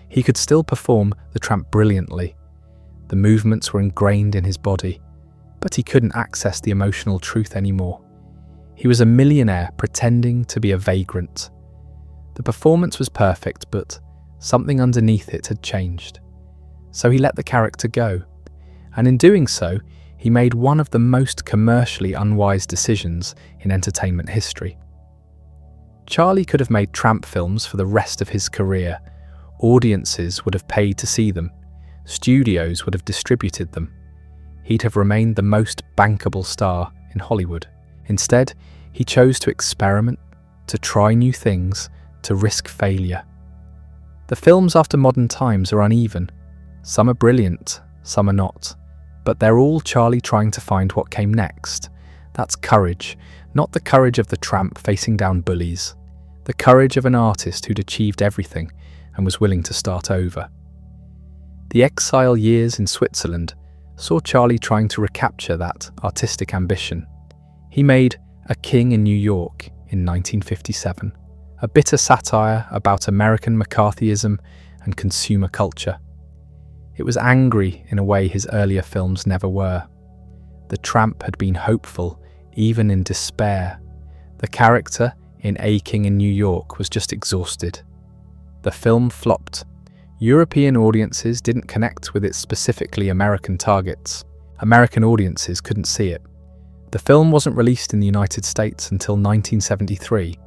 He could still perform the Tramp brilliantly. The movements were ingrained in his body, but he couldn't access the emotional truth anymore. He was a millionaire pretending to be a vagrant. The performance was perfect, but something underneath it had changed. So he let the character go, and in doing so, he made one of the most commercially unwise decisions in entertainment history. Charlie could have made Tramp films for the rest of his career. Audiences would have paid to see them. Studios would have distributed them. He'd have remained the most bankable star in Hollywood. Instead, he chose to experiment, to try new things, to risk failure. The films after modern times are uneven. Some are brilliant, some are not. But they're all Charlie trying to find what came next. That's courage, not the courage of the Tramp facing down bullies. The courage of an artist who'd achieved everything and was willing to start over. The Exile years in Switzerland saw Charlie trying to recapture that artistic ambition. He made A King in New York in 1957, a bitter satire about American McCarthyism and consumer culture. It was angry in a way his earlier films never were. The Tramp had been hopeful, even in despair. The character in A King in New York was just exhausted. The film flopped. European audiences didn't connect with its specifically American targets. American audiences couldn't see it. The film wasn't released in the United States until 1973.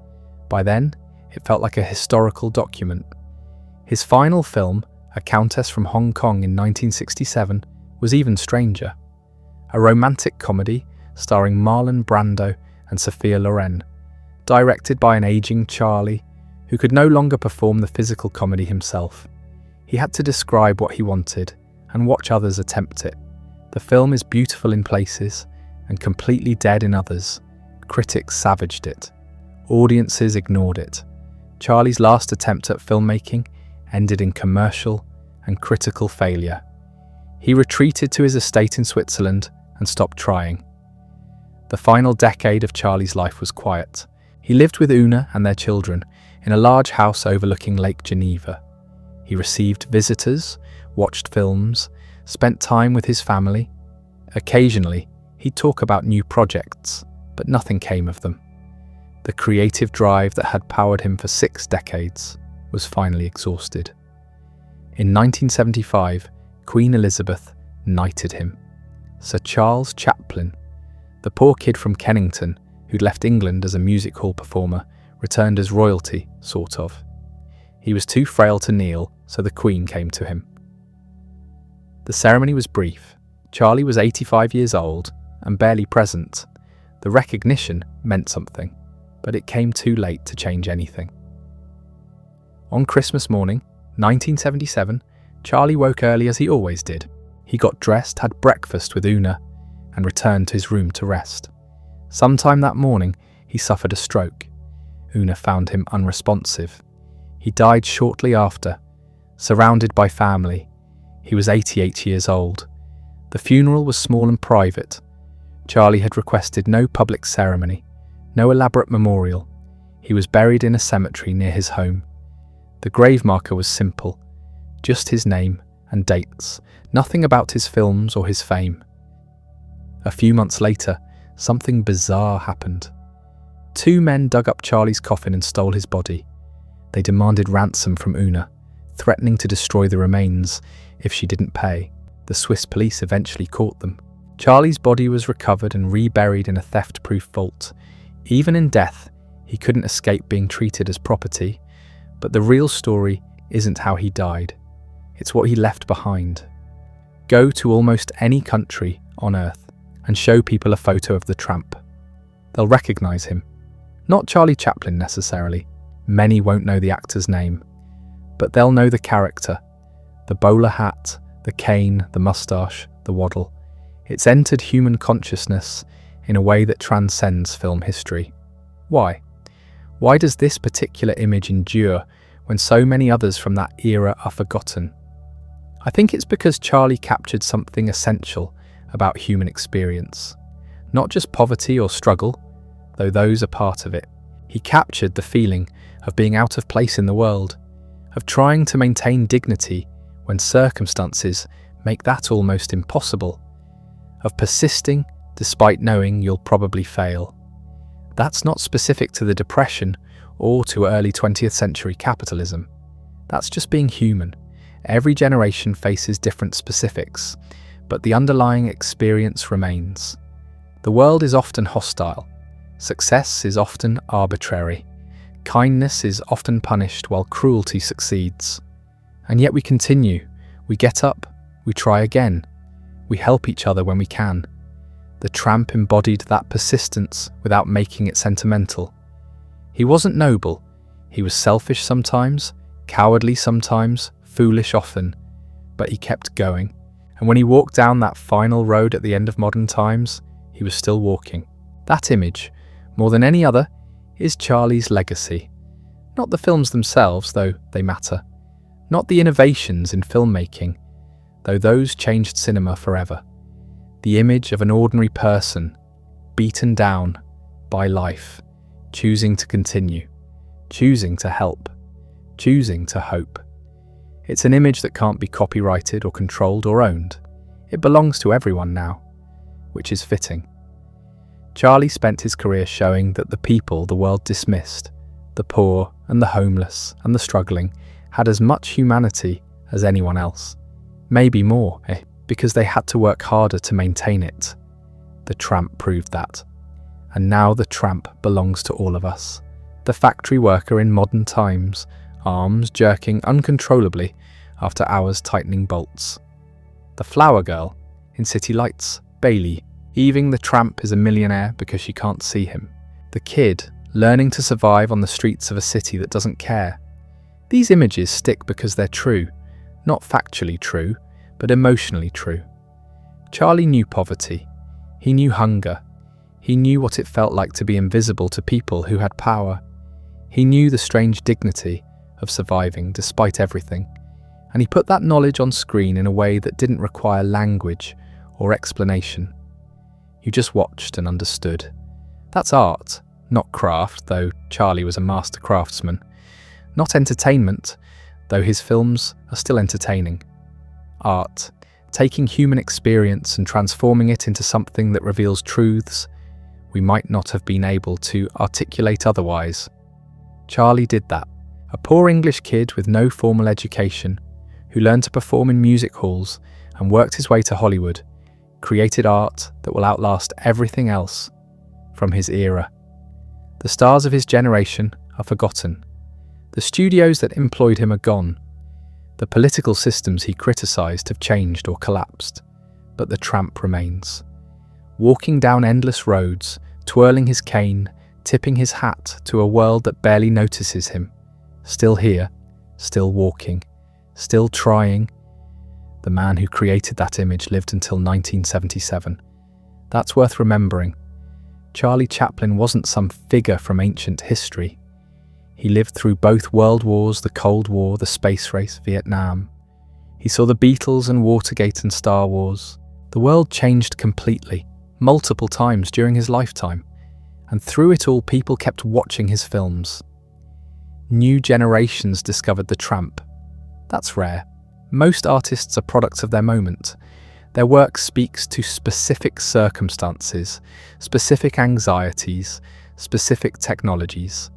By then, it felt like a historical document. His final film, A Countess from Hong Kong in 1967, was even stranger. A romantic comedy starring Marlon Brando and Sophia Loren, directed by an aging Charlie who could no longer perform the physical comedy himself. He had to describe what he wanted and watch others attempt it. The film is beautiful in places and completely dead in others. Critics savaged it. Audiences ignored it. Charlie's last attempt at filmmaking ended in commercial and critical failure. He retreated to his estate in Switzerland and stopped trying. The final decade of Charlie's life was quiet. He lived with Una and their children in a large house overlooking Lake Geneva. He received visitors, watched films, spent time with his family. Occasionally, he'd talk about new projects, but nothing came of them. The creative drive that had powered him for 6 decades was finally exhausted. In 1975, Queen Elizabeth knighted him. Sir Charles Chaplin, the poor kid from Kennington who'd left England as a music hall performer, returned as royalty, sort of. He was too frail to kneel, so the Queen came to him. The ceremony was brief. Charlie was 85 years old and barely present. The recognition meant something, but it came too late to change anything. On Christmas morning, 1977, Charlie woke early as he always did. He got dressed, had breakfast with Una, and returned to his room to rest. Sometime that morning, he suffered a stroke. Una found him unresponsive. He died shortly after, surrounded by family. He was 88 years old. The funeral was small and private. Charlie had requested no public ceremony, no elaborate memorial. He was buried in a cemetery near his home. The grave marker was simple, just his name and dates, nothing about his films or his fame. A few months later, something bizarre happened. 2 men dug up Charlie's coffin and stole his body. They demanded ransom from Una, threatening to destroy the remains if she didn't pay. The Swiss police eventually caught them. Charlie's body was recovered and reburied in a theft-proof vault. Even in death, he couldn't escape being treated as property. But the real story isn't how he died. It's what he left behind. Go to almost any country on Earth and show people a photo of the Tramp. They'll recognize him. Not Charlie Chaplin necessarily. Many won't know the actor's name. But they'll know the character. The bowler hat, the cane, the moustache, the waddle. It's entered human consciousness in a way that transcends film history. Why? Why does this particular image endure when so many others from that era are forgotten? I think it's because Charlie captured something essential about human experience. Not just poverty or struggle, though those are part of it. He captured the feeling of being out of place in the world, of trying to maintain dignity when circumstances make that almost impossible, of persisting despite knowing you'll probably fail. That's not specific to the Depression or to early 20th century capitalism. That's just being human. Every generation faces different specifics, but the underlying experience remains. The world is often hostile. Success is often arbitrary. Kindness is often punished while cruelty succeeds. And yet we continue. We get up. We try again. We help each other when we can. The Tramp embodied that persistence without making it sentimental. He wasn't noble. He was selfish sometimes, cowardly sometimes, foolish often, but he kept going. And when he walked down that final road at the end of modern times, he was still walking. That image, more than any other, is Charlie's legacy. Not the films themselves, though they matter. Not the innovations in filmmaking, though those changed cinema forever. The image of an ordinary person, beaten down by life, choosing to continue, choosing to help, choosing to hope. It's an image that can't be copyrighted or controlled or owned. It belongs to everyone now, which is fitting. Charlie spent his career showing that the people the world dismissed, the poor and the homeless and the struggling, had as much humanity as anyone else. Maybe more, because they had to work harder to maintain it. The Tramp proved that. And now the Tramp belongs to all of us. The factory worker in modern times, arms jerking uncontrollably after hours tightening bolts. The flower girl in City Lights, Bailey, heaving the Tramp is a millionaire because she can't see him. The kid learning to survive on the streets of a city that doesn't care. These images stick because they're true, not factually true, but emotionally true. Charlie knew poverty. He knew hunger. He knew what it felt like to be invisible to people who had power. He knew the strange dignity of surviving despite everything, and he put that knowledge on screen in a way that didn't require language or explanation. You just watched and understood. That's art, not craft, though Charlie was a master craftsman. Not entertainment, though his films are still entertaining. Art, taking human experience and transforming it into something that reveals truths we might not have been able to articulate otherwise. Charlie did that. A poor English kid with no formal education, who learned to perform in music halls and worked his way to Hollywood, created art that will outlast everything else from his era. The stars of his generation are forgotten. The studios that employed him are gone. The political systems he criticised have changed or collapsed, but the Tramp remains. Walking down endless roads, twirling his cane, tipping his hat to a world that barely notices him. Still here, still walking, still trying. The man who created that image lived until 1977. That's worth remembering. Charlie Chaplin wasn't some figure from ancient history. He lived through both world wars, the Cold War, the space race, Vietnam. He saw the Beatles and Watergate and Star Wars. The world changed completely, multiple times during his lifetime, and through it all people kept watching his films. New generations discovered the Tramp. That's rare. Most artists are products of their moment. Their work speaks to specific circumstances, specific anxieties, specific technologies.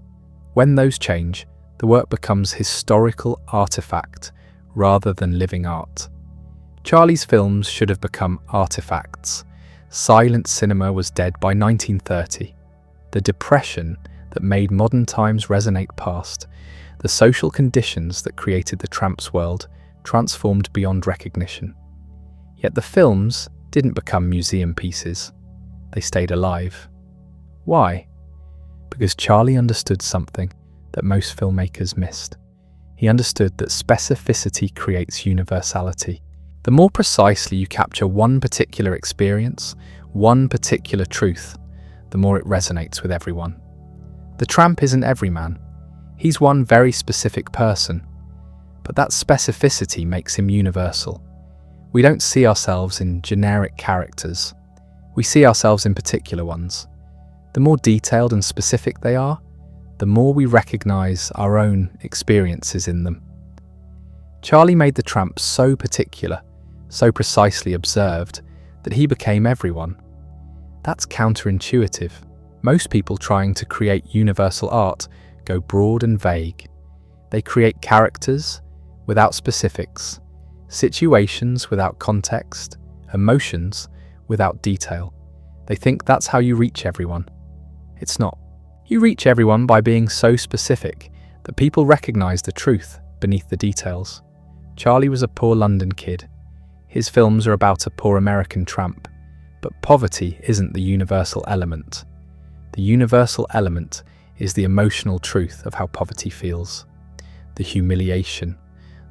When those change, the work becomes historical artifact rather than living art. Charlie's films should have become artifacts. Silent cinema was dead by 1930. The depression that made modern times resonate past, the social conditions that created the Tramp's world, transformed beyond recognition. Yet the films didn't become museum pieces. They stayed alive. Why? Because Charlie understood something that most filmmakers missed. He understood that specificity creates universality. The more precisely you capture one particular experience, one particular truth, the more it resonates with everyone. The tramp isn't every man. He's one very specific person. But that specificity makes him universal. We don't see ourselves in generic characters. We see ourselves in particular ones. The more detailed and specific they are, the more we recognize our own experiences in them. Charlie made the tramp so particular, so precisely observed, that he became everyone. That's counterintuitive. Most people trying to create universal art go broad and vague. They create characters without specifics, situations without context, emotions without detail. They think that's how you reach everyone. It's not. You reach everyone by being so specific that people recognize the truth beneath the details. Charlie was a poor London kid. His films are about a poor American tramp, but poverty isn't the universal element. The universal element is the emotional truth of how poverty feels. The humiliation,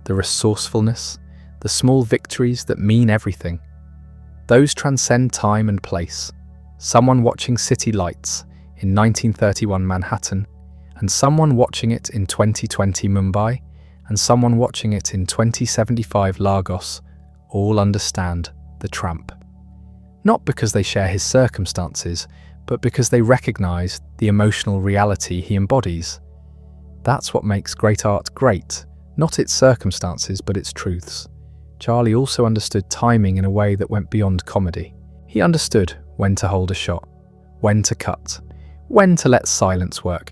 the resourcefulness, the small victories that mean everything. Those transcend time and place. Someone watching city lights in 1931 Manhattan, and someone watching it in 2020 Mumbai, and someone watching it in 2075 Lagos, all understand the tramp. Not because they share his circumstances, but because they recognize the emotional reality he embodies. That's what makes great art great, not its circumstances, but its truths. Charlie also understood timing in a way that went beyond comedy. He understood when to hold a shot, when to cut, when to let silence work,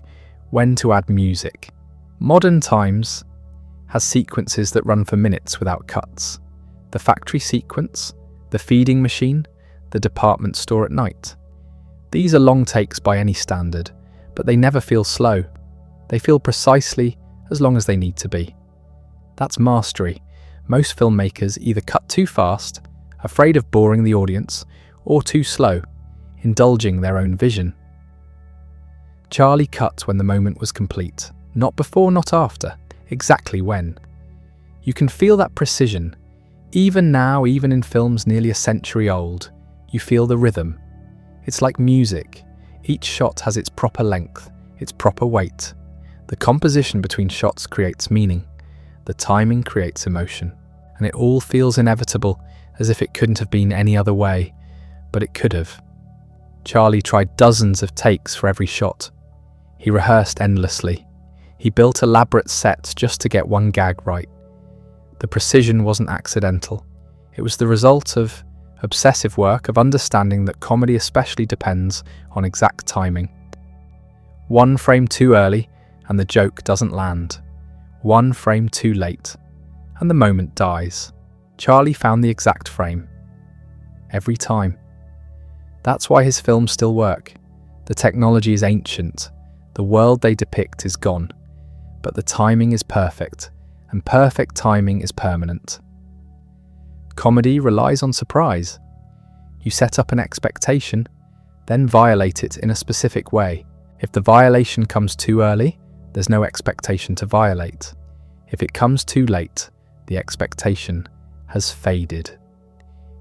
when to add music. Modern Times has sequences that run for minutes without cuts. The factory sequence, the feeding machine, the department store at night. These are long takes by any standard, but they never feel slow. They feel precisely as long as they need to be. That's mastery. Most filmmakers either cut too fast, afraid of boring the audience, or too slow, indulging their own vision. Charlie cut when the moment was complete, not before, not after, exactly when. You can feel that precision. Even now, even in films nearly a century old, you feel the rhythm. It's like music. Each shot has its proper length, its proper weight. The composition between shots creates meaning. The timing creates emotion. And it all feels inevitable, as if it couldn't have been any other way. But it could have. Charlie tried dozens of takes for every shot. He rehearsed endlessly. He built elaborate sets just to get one gag right. The precision wasn't accidental. It was the result of obsessive work, of understanding that comedy especially depends on exact timing. One frame too early and the joke doesn't land. One frame too late and the moment dies. Charlie found the exact frame. Every time. That's why his films still work. The technology is ancient. The world they depict is gone. But the timing is perfect, and perfect timing is permanent. Comedy relies on surprise. You set up an expectation, then violate it in a specific way. If the violation comes too early, there's no expectation to violate. If it comes too late, the expectation has faded.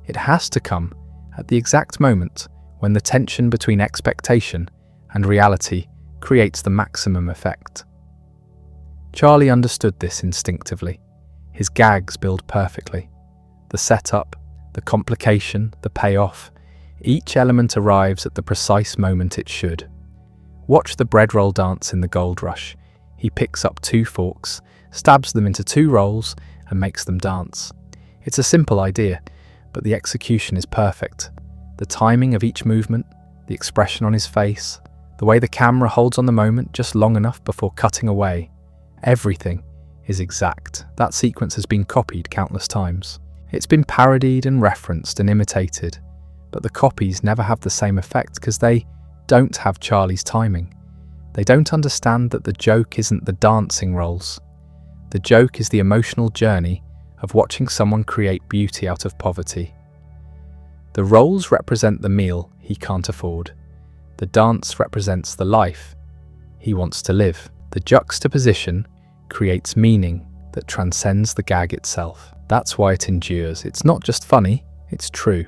It has to come at the exact moment when the tension between expectation and reality creates the maximum effect. Charlie understood this instinctively. His gags build perfectly. The setup, the complication, the payoff, each element arrives at the precise moment it should. Watch the bread roll dance in The Gold Rush. He picks up two forks, stabs them into two rolls, and makes them dance. It's a simple idea, but the execution is perfect. The timing of each movement, the expression on his face, the way the camera holds on the moment just long enough before cutting away. Everything is exact. That sequence has been copied countless times. It's been parodied and referenced and imitated, but the copies never have the same effect because they don't have Charlie's timing. They don't understand that the joke isn't the dancing rolls. The joke is the emotional journey of watching someone create beauty out of poverty. The rolls represent the meal he can't afford. The dance represents the life he wants to live. The juxtaposition creates meaning that transcends the gag itself. That's why it endures. It's not just funny, it's true.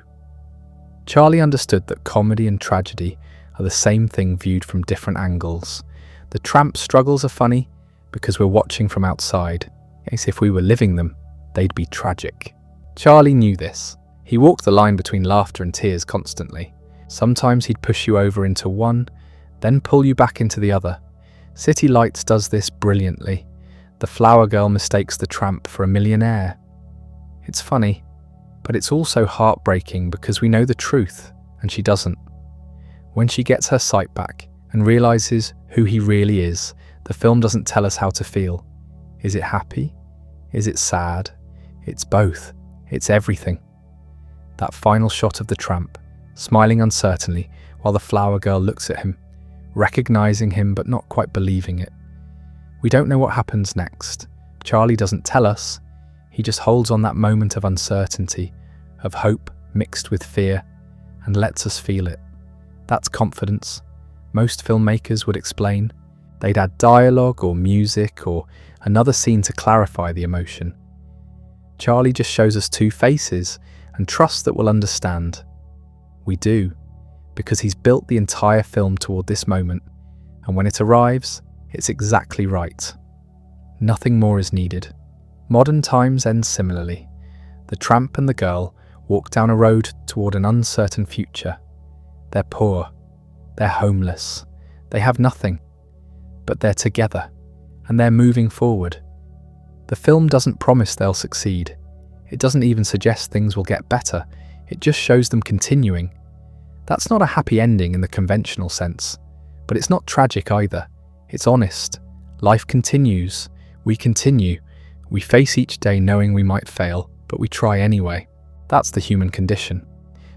Charlie understood that comedy and tragedy are the same thing viewed from different angles. The Tramp struggles are funny because we're watching from outside. As if we were living them, they'd be tragic. Charlie knew this. He walked the line between laughter and tears constantly. Sometimes he'd push you over into one, then pull you back into the other. City Lights does this brilliantly. The flower girl mistakes the Tramp for a millionaire. It's funny, but it's also heartbreaking because we know the truth, and she doesn't. When she gets her sight back and realizes who he really is, the film doesn't tell us how to feel. Is it happy? Is it sad? It's both. It's everything. That final shot of the Tramp, smiling uncertainly while the flower girl looks at him, recognizing him but not quite believing it. We don't know what happens next. Charlie doesn't tell us. He just holds on that moment of uncertainty, of hope mixed with fear, and lets us feel it. That's confidence. Most filmmakers would explain. They'd add dialogue or music or another scene to clarify the emotion. Charlie just shows us two faces and trusts that we'll understand. We do, because he's built the entire film toward this moment, and when it arrives, it's exactly right. Nothing more is needed. Modern times end similarly. The Tramp and the girl walk down a road toward an uncertain future. They're poor. They're homeless. They have nothing. But they're together, and they're moving forward. The film doesn't promise they'll succeed. It doesn't even suggest things will get better. It just shows them continuing. That's not a happy ending in the conventional sense, but it's not tragic either. It's honest. Life continues. We continue. We face each day knowing we might fail, but we try anyway. That's the human condition.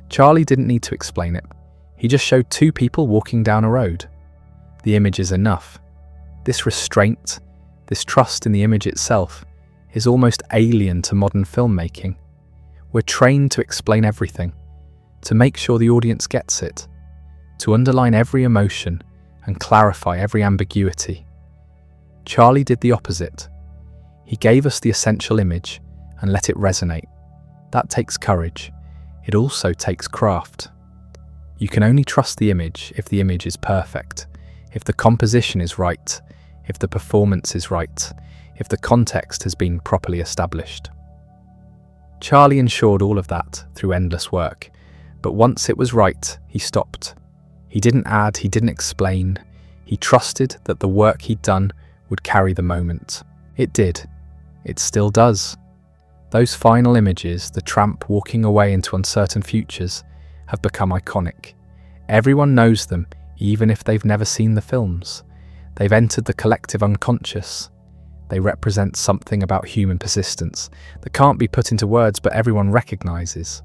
Charlie didn't need to explain it. He just showed two people walking down a road. The image is enough. This restraint, this trust in the image itself, is almost alien to modern filmmaking. We're trained to explain everything, to make sure the audience gets it, to underline every emotion and clarify every ambiguity. Charlie did the opposite. He gave us the essential image and let it resonate. That takes courage. It also takes craft. You can only trust the image if the image is perfect, if the composition is right, if the performance is right, if the context has been properly established. Charlie ensured all of that through endless work, but once it was right, he stopped. He didn't add, he didn't explain. He trusted that the work he'd done would carry the moment. It did. It still does. Those final images, the Tramp walking away into uncertain futures, have become iconic. Everyone knows them, even if they've never seen the films. They've entered the collective unconscious. They represent something about human persistence that can't be put into words but everyone recognizes.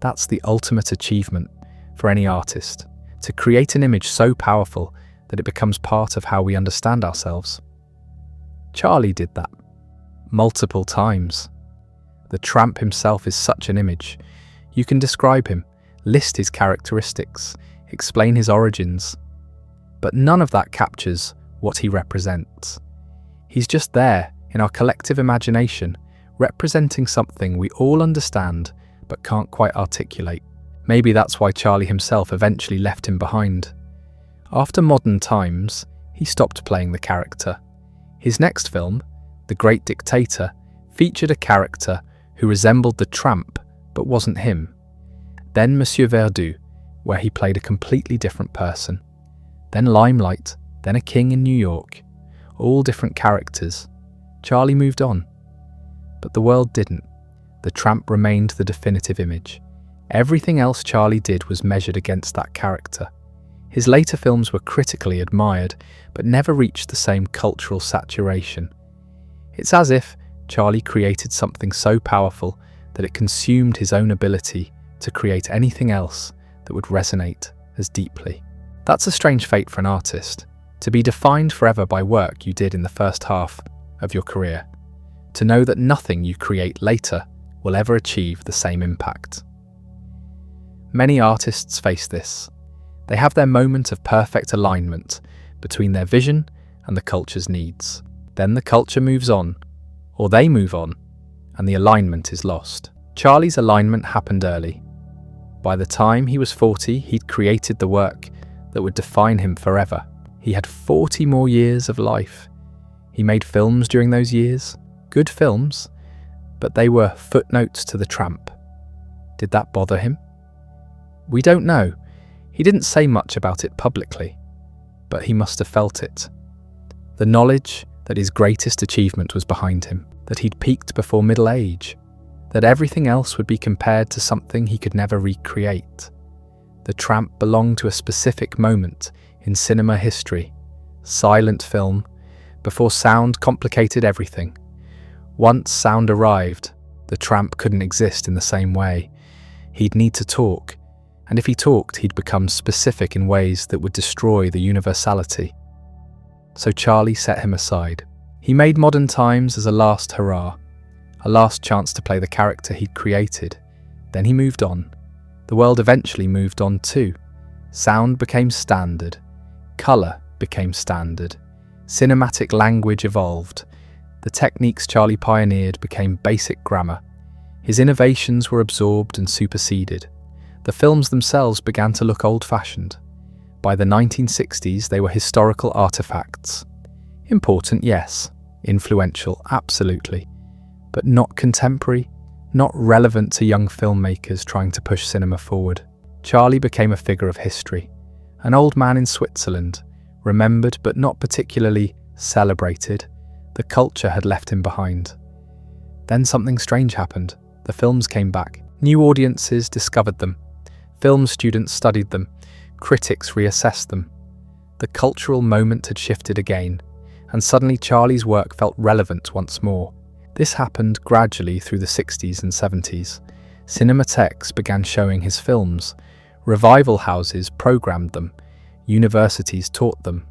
That's the ultimate achievement for any artist, to create an image so powerful that it becomes part of how we understand ourselves. Charlie did that multiple times. The Tramp himself is such an image. You can describe him, list his characteristics, explain his origins, but none of that captures what he represents. He's just there in our collective imagination, representing something we all understand but can't quite articulate. Maybe that's why Charlie himself eventually left him behind. After Modern Times, he stopped playing the character. His next film, The Great Dictator, featured a character who resembled the Tramp but wasn't him. Then Monsieur Verdoux, where he played a completely different person. Then Limelight, then A King in New York. All different characters. Charlie moved on. But the world didn't. The Tramp remained the definitive image. Everything else Charlie did was measured against that character. His later films were critically admired, but never reached the same cultural saturation. It's as if Charlie created something so powerful that it consumed his own ability to create anything else that would resonate as deeply. That's a strange fate for an artist, to be defined forever by work you did in the first half of your career, to know that nothing you create later will ever achieve the same impact. Many artists face this. They have their moment of perfect alignment between their vision and the culture's needs. Then the culture moves on, or they move on, and the alignment is lost. Charlie's alignment happened early. By the time he was 40, he'd created the work that would define him forever. He had 40 more years of life. He made films during those years, good films, but they were footnotes to the Tramp. Did that bother him? We don't know. He didn't say much about it publicly, but he must have felt it. The knowledge that his greatest achievement was behind him, that he'd peaked before middle age, that everything else would be compared to something he could never recreate. The Tramp belonged to a specific moment in cinema history, silent film, before sound complicated everything. Once sound arrived, the Tramp couldn't exist in the same way. He'd need to talk, and if he talked, he'd become specific in ways that would destroy the universality. So Charlie set him aside. He made Modern Times as a last hurrah, a last chance to play the character he'd created. Then he moved on. The world eventually moved on too. Sound became standard. Colour became standard. Cinematic language evolved. The techniques Charlie pioneered became basic grammar. His innovations were absorbed and superseded. The films themselves began to look old-fashioned. By the 1960s, they were historical artifacts. Important, yes. Influential, absolutely. But not contemporary, not relevant to young filmmakers trying to push cinema forward. Charlie became a figure of history. An old man in Switzerland, remembered but not particularly celebrated. The culture had left him behind. Then something strange happened. The films came back. New audiences discovered them. Film students studied them. Critics reassessed them. The cultural moment had shifted again, and suddenly Charlie's work felt relevant once more. This happened gradually through the 60s and 70s. Cinematheques began showing his films. Revival houses programmed them. Universities taught them.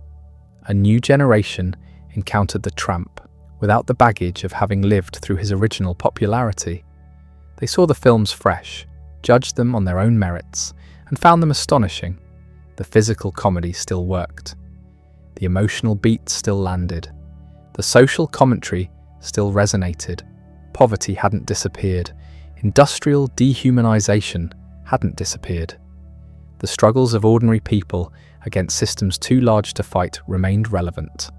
A new generation encountered the Tramp without the baggage of having lived through his original popularity. They saw the films fresh, judged them on their own merits, and found them astonishing. The physical comedy still worked. The emotional beats still landed. The social commentary still resonated. Poverty hadn't disappeared. Industrial dehumanization hadn't disappeared. The struggles of ordinary people against systems too large to fight remained relevant.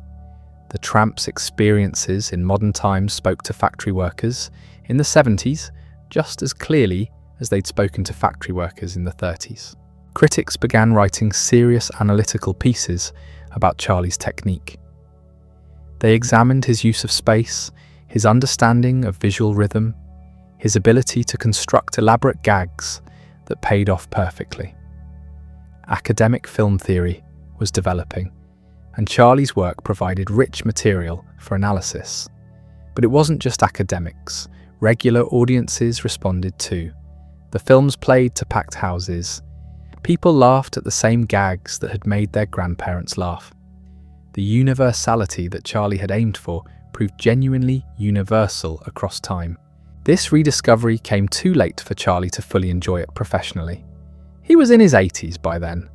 The Tramp's experiences in modern times spoke to factory workers in the 70s just as clearly as they'd spoken to factory workers in the 30s. Critics began writing serious analytical pieces about Charlie's technique. They examined his use of space, his understanding of visual rhythm, his ability to construct elaborate gags that paid off perfectly. Academic film theory was developing, and Charlie's work provided rich material for analysis. But it wasn't just academics. Regular audiences responded too. The films played to packed houses. People laughed at the same gags that had made their grandparents laugh. The universality that Charlie had aimed for proved genuinely universal across time. This rediscovery came too late for Charlie to fully enjoy it professionally. He was in his 80s by then,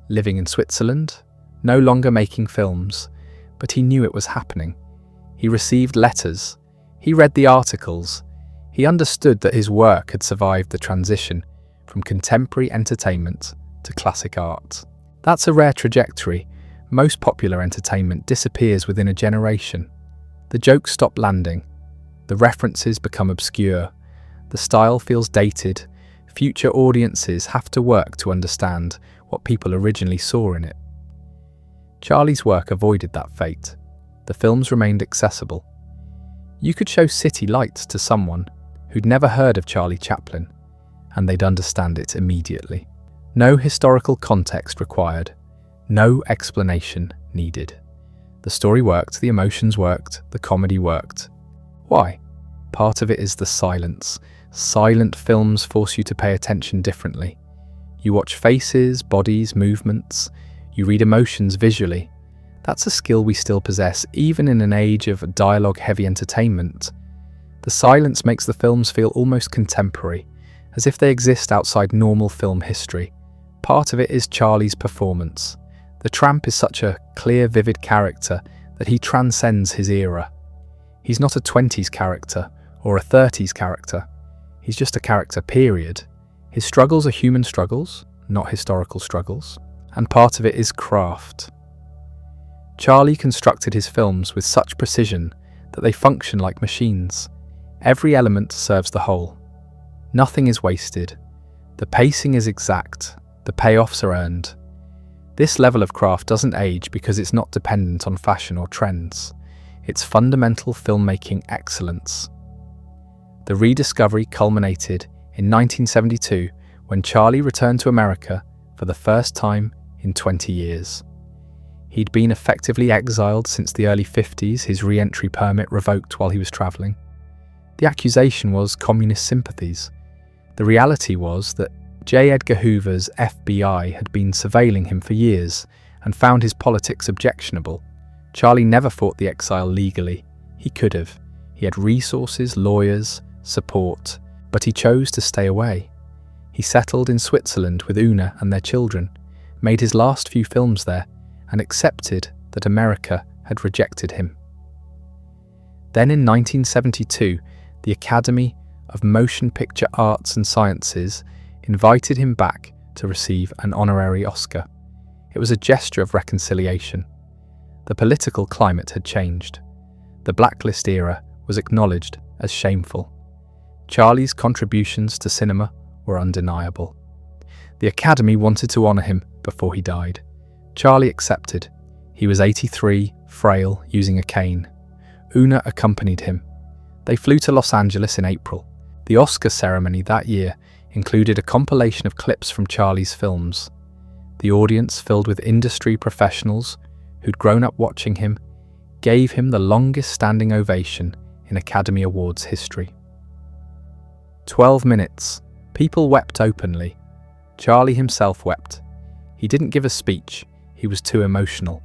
living in Switzerland, no longer making films, but he knew it was happening. He received letters. He read the articles. He understood that his work had survived the transition from contemporary entertainment to classic art. That's a rare trajectory. Most popular entertainment disappears within a generation. The jokes stop landing. The references become obscure. The style feels dated. Future audiences have to work to understand what people originally saw in it. Charlie's work avoided that fate. The films remained accessible. You could show City Lights to someone who'd never heard of Charlie Chaplin, and they'd understand it immediately. No historical context required. No explanation needed. The story worked, the emotions worked, the comedy worked. Why? Part of it is the silence. Silent films force you to pay attention differently. You watch faces, bodies, movements. You read emotions visually. That's a skill we still possess, even in an age of dialogue-heavy entertainment. The silence makes the films feel almost contemporary, as if they exist outside normal film history. Part of it is Charlie's performance. The Tramp is such a clear, vivid character that he transcends his era. He's not a 20s character or a 30s character. He's just a character, period. His struggles are human struggles, not historical struggles. and part of it is craft. Charlie constructed his films with such precision that they function like machines. Every element serves the whole. Nothing is wasted. The pacing is exact. The payoffs are earned. This level of craft doesn't age because it's not dependent on fashion or trends. It's fundamental filmmaking excellence. The rediscovery culminated in 1972 when Charlie returned to America for the first time in 20 years. He'd been effectively exiled since the early 50s, his re-entry permit revoked while he was travelling. The accusation was communist sympathies. The reality was that J. Edgar Hoover's FBI had been surveilling him for years and found his politics objectionable. Charlie never fought the exile legally. He could have. He had resources, lawyers, support, but he chose to stay away. He settled in Switzerland with Una and their children, made his last few films there, and accepted that America had rejected him. Then in 1972, the Academy of Motion Picture Arts and Sciences invited him back to receive an honorary Oscar. It was a gesture of reconciliation. The political climate had changed. The blacklist era was acknowledged as shameful. Charlie's contributions to cinema were undeniable. The Academy wanted to honour him before he died. Charlie accepted. He was 83, frail, using a cane. Una accompanied him. They flew to Los Angeles in April. The Oscar ceremony that year included a compilation of clips from Charlie's films. The audience, filled with industry professionals who'd grown up watching him, gave him the longest standing ovation in Academy Awards history. 12 minutes. People wept openly. Charlie himself wept. He didn't give a speech. He was too emotional.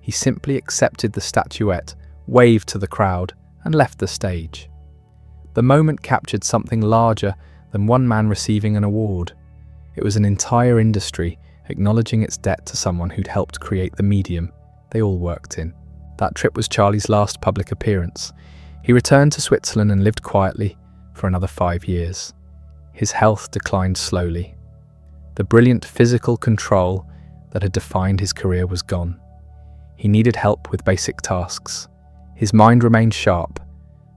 He simply accepted the statuette, waved to the crowd, and left the stage. The moment captured something larger than one man receiving an award. It was an entire industry acknowledging its debt to someone who'd helped create the medium they all worked in. That trip was Charlie's last public appearance. He returned to Switzerland and lived quietly for another 5 years. His health declined slowly. The brilliant physical control that had defined his career was gone. He needed help with basic tasks. His mind remained sharp,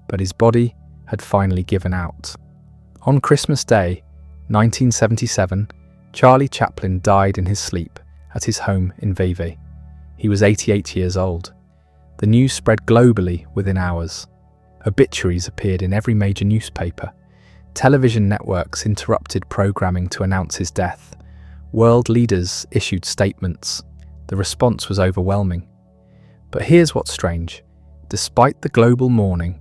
but his body had finally given out. On Christmas Day, 1977, Charlie Chaplin died in his sleep at his home in Vevey. He was 88 years old. The news spread globally within hours. Obituaries appeared in every major newspaper. Television networks interrupted programming to announce his death. World leaders issued statements. The response was overwhelming. But here's what's strange. Despite the global mourning,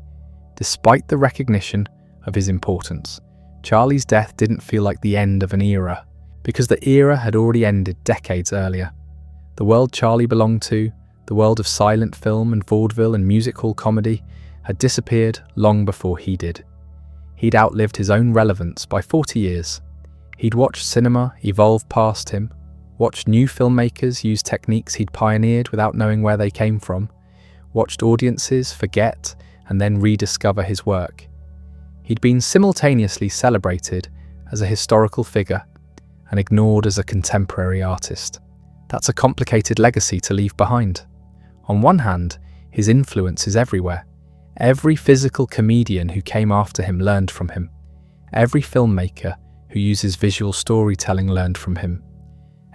despite the recognition of his importance, Charlie's death didn't feel like the end of an era, because the era had already ended decades earlier. The world Charlie belonged to, the world of silent film and vaudeville and music hall comedy, had disappeared long before he did. He'd outlived his own relevance by 40 years. He'd watched cinema evolve past him, watched new filmmakers use techniques he'd pioneered without knowing where they came from, watched audiences forget and then rediscover his work. He'd been simultaneously celebrated as a historical figure and ignored as a contemporary artist. That's a complicated legacy to leave behind. On one hand, his influence is everywhere. Every physical comedian who came after him learned from him. Every filmmaker who uses visual storytelling learned from him.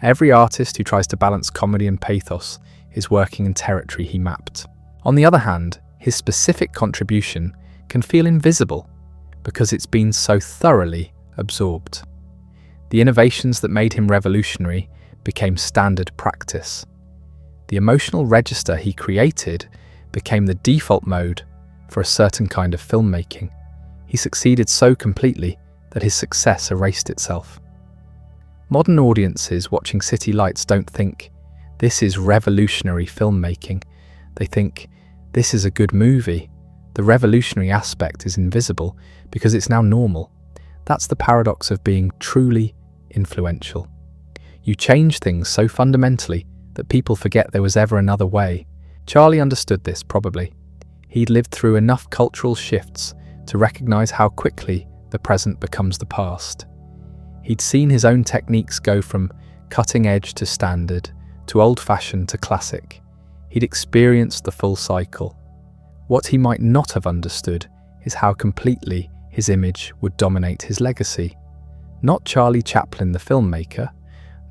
Every artist who tries to balance comedy and pathos is working in territory he mapped. On the other hand, his specific contribution can feel invisible because it's been so thoroughly absorbed. The innovations that made him revolutionary became standard practice. The emotional register he created became the default mode for a certain kind of filmmaking. He succeeded so completely that his success erased itself. Modern audiences watching City Lights don't think, this is revolutionary filmmaking. They think, this is a good movie. The revolutionary aspect is invisible because it's now normal. That's the paradox of being truly influential. You change things so fundamentally that people forget there was ever another way. Charlie understood this, probably. He'd lived through enough cultural shifts to recognize how quickly the present becomes the past. He'd seen his own techniques go from cutting edge to standard, to old-fashioned to classic. He'd experienced the full cycle. What he might not have understood is how completely his image would dominate his legacy. Not Charlie Chaplin the filmmaker,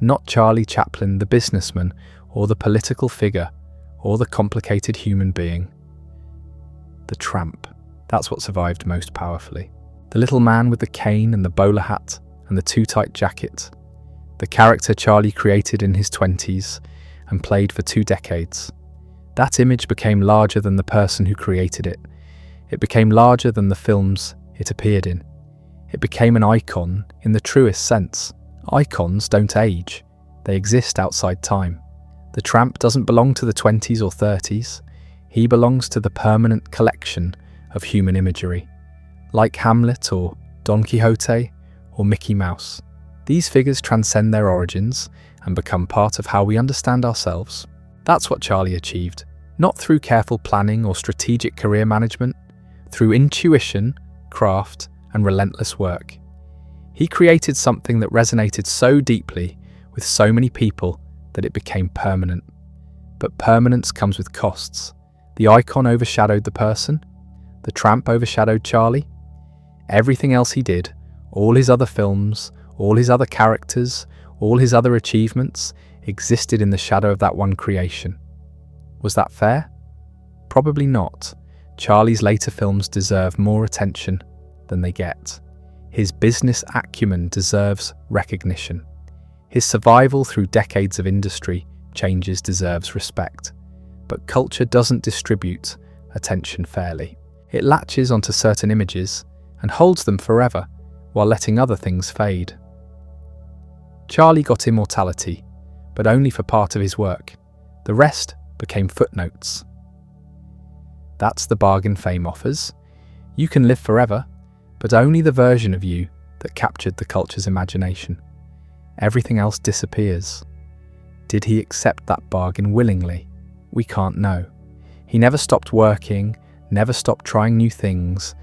not Charlie Chaplin the businessman or the political figure or the complicated human being. The tramp. That's what survived most powerfully. The little man with the cane and the bowler hat and the too-tight jacket. The character Charlie created in his 20s and played for 2 decades. That image became larger than the person who created it. It became larger than the films it appeared in. It became an icon in the truest sense. Icons don't age. They exist outside time. The tramp doesn't belong to the 20s or 30s. He belongs to the permanent collection of human imagery. Like Hamlet or Don Quixote or Mickey Mouse. These figures transcend their origins and become part of how we understand ourselves. That's what Charlie achieved, not through careful planning or strategic career management, through intuition, craft, and relentless work. He created something that resonated so deeply with so many people that it became permanent. But permanence comes with costs. The icon overshadowed the person. The tramp overshadowed Charlie. Everything else he did, all his other films, all his other characters, all his other achievements, existed in the shadow of that one creation. Was that fair? Probably not. Charlie's later films deserve more attention than they get. His business acumen deserves recognition. His survival through decades of industry changes deserves respect. But culture doesn't distribute attention fairly. It latches onto certain images and holds them forever while letting other things fade. Charlie got immortality, but only for part of his work. The rest became footnotes. That's the bargain fame offers. You can live forever, but only the version of you that captured the culture's imagination. Everything else disappears. Did he accept that bargain willingly? We can't know. He never stopped working, never stopped trying new things,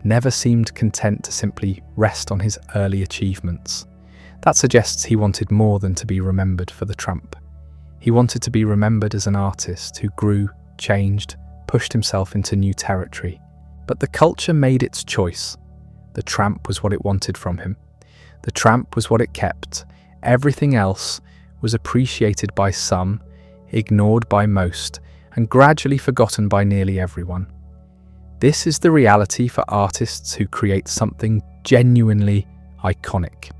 never seemed content to simply rest on his early achievements. That suggests he wanted more than to be remembered for the tramp. He wanted to be remembered as an artist who grew, changed, pushed himself into new territory. But the culture made its choice. The tramp was what it wanted from him. The tramp was what it kept. Everything else was appreciated by some, ignored by most, and gradually forgotten by nearly everyone. This is the reality for artists who create something genuinely iconic.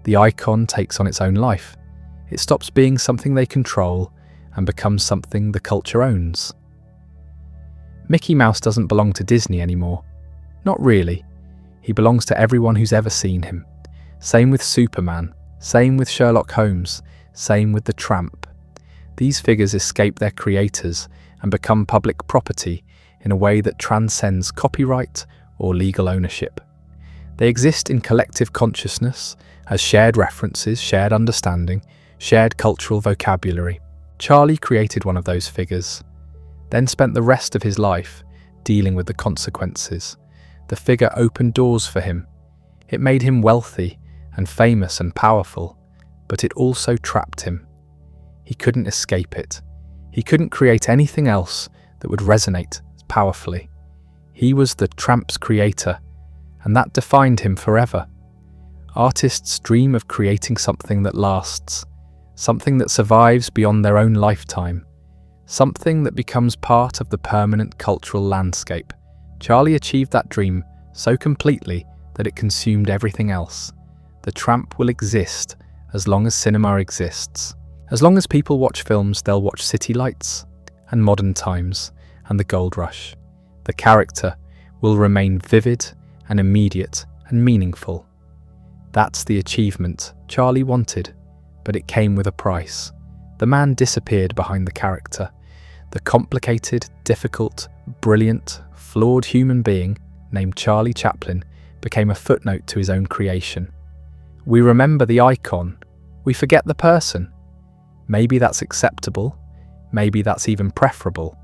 The icon takes on its own life. It stops being something they control and becomes something the culture owns. Mickey Mouse doesn't belong to Disney anymore. Not really. He belongs to everyone who's ever seen him. Same with Superman. Same with Sherlock Holmes. Same with the tramp. These figures escape their creators and become public property in a way that transcends copyright or legal ownership. They exist in collective consciousness as shared references, shared understanding, shared cultural vocabulary. Charlie created one of those figures, then spent the rest of his life dealing with the consequences. The figure opened doors for him. It made him wealthy and famous and powerful, but it also trapped him. He couldn't escape it. He couldn't create anything else that would resonate powerfully. He was the tramp's creator, and that defined him forever. Artists dream of creating something that lasts, something that survives beyond their own lifetime, something that becomes part of the permanent cultural landscape. Charlie achieved that dream so completely that it consumed everything else. The tramp will exist as long as cinema exists. As long as people watch films, they'll watch City Lights and Modern Times and The Gold Rush. The character will remain vivid and immediate and meaningful. That's the achievement Charlie wanted, but it came with a price. The man disappeared behind the character. The complicated, difficult, brilliant, flawed human being named Charlie Chaplin became a footnote to his own creation. We remember the icon, we forget the person. Maybe that's acceptable, maybe that's even preferable.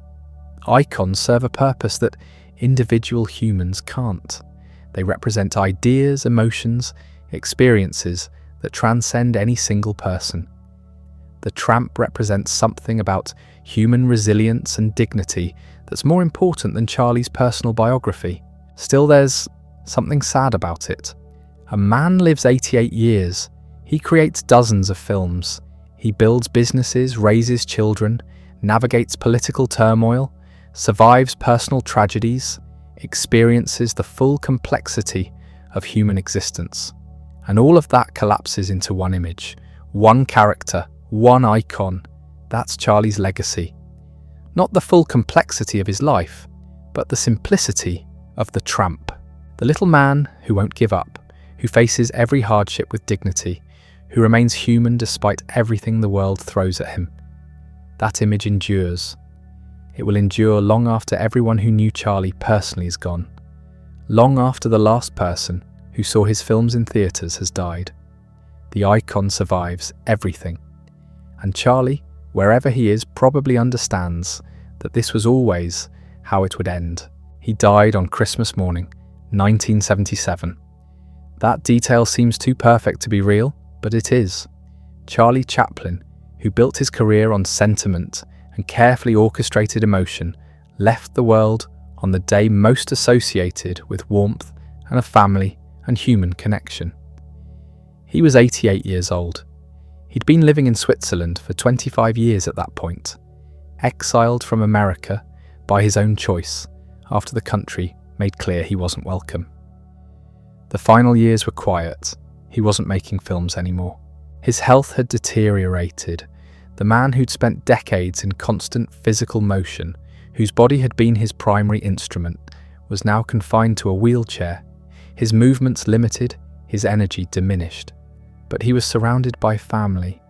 Icons serve a purpose that individual humans can't. They represent ideas, emotions, experiences that transcend any single person. The Tramp represents something about human resilience and dignity that's more important than Charlie's personal biography. Still, there's something sad about it. A man lives 88 years. He creates dozens of films. He builds businesses, raises children, navigates political turmoil, survives personal tragedies, experiences the full complexity of human existence. And all of that collapses into one image, one character, one icon. That's Charlie's legacy. Not the full complexity of his life, but the simplicity of the Tramp. The little man who won't give up, who faces every hardship with dignity, who remains human despite everything the world throws at him. That image endures. It will endure long after everyone who knew Charlie personally is gone. Long after the last person who saw his films in theatres has died. The icon survives everything. And Charlie, wherever he is, probably understands that this was always how it would end. He died on Christmas morning, 1977. That detail seems too perfect to be real, but it is. Charlie Chaplin, who built his career on sentiment and carefully orchestrated emotion, left the world on the day most associated with warmth and a family and human connection. He was 88 years old. He'd been living in Switzerland for 25 years at that point, exiled from America by his own choice after the country made clear he wasn't welcome. The final years were quiet. He wasn't making films anymore. His health had deteriorated. The man who'd spent decades in constant physical motion, whose body had been his primary instrument, was now confined to a wheelchair. His movements limited, his energy diminished. But he was surrounded by family.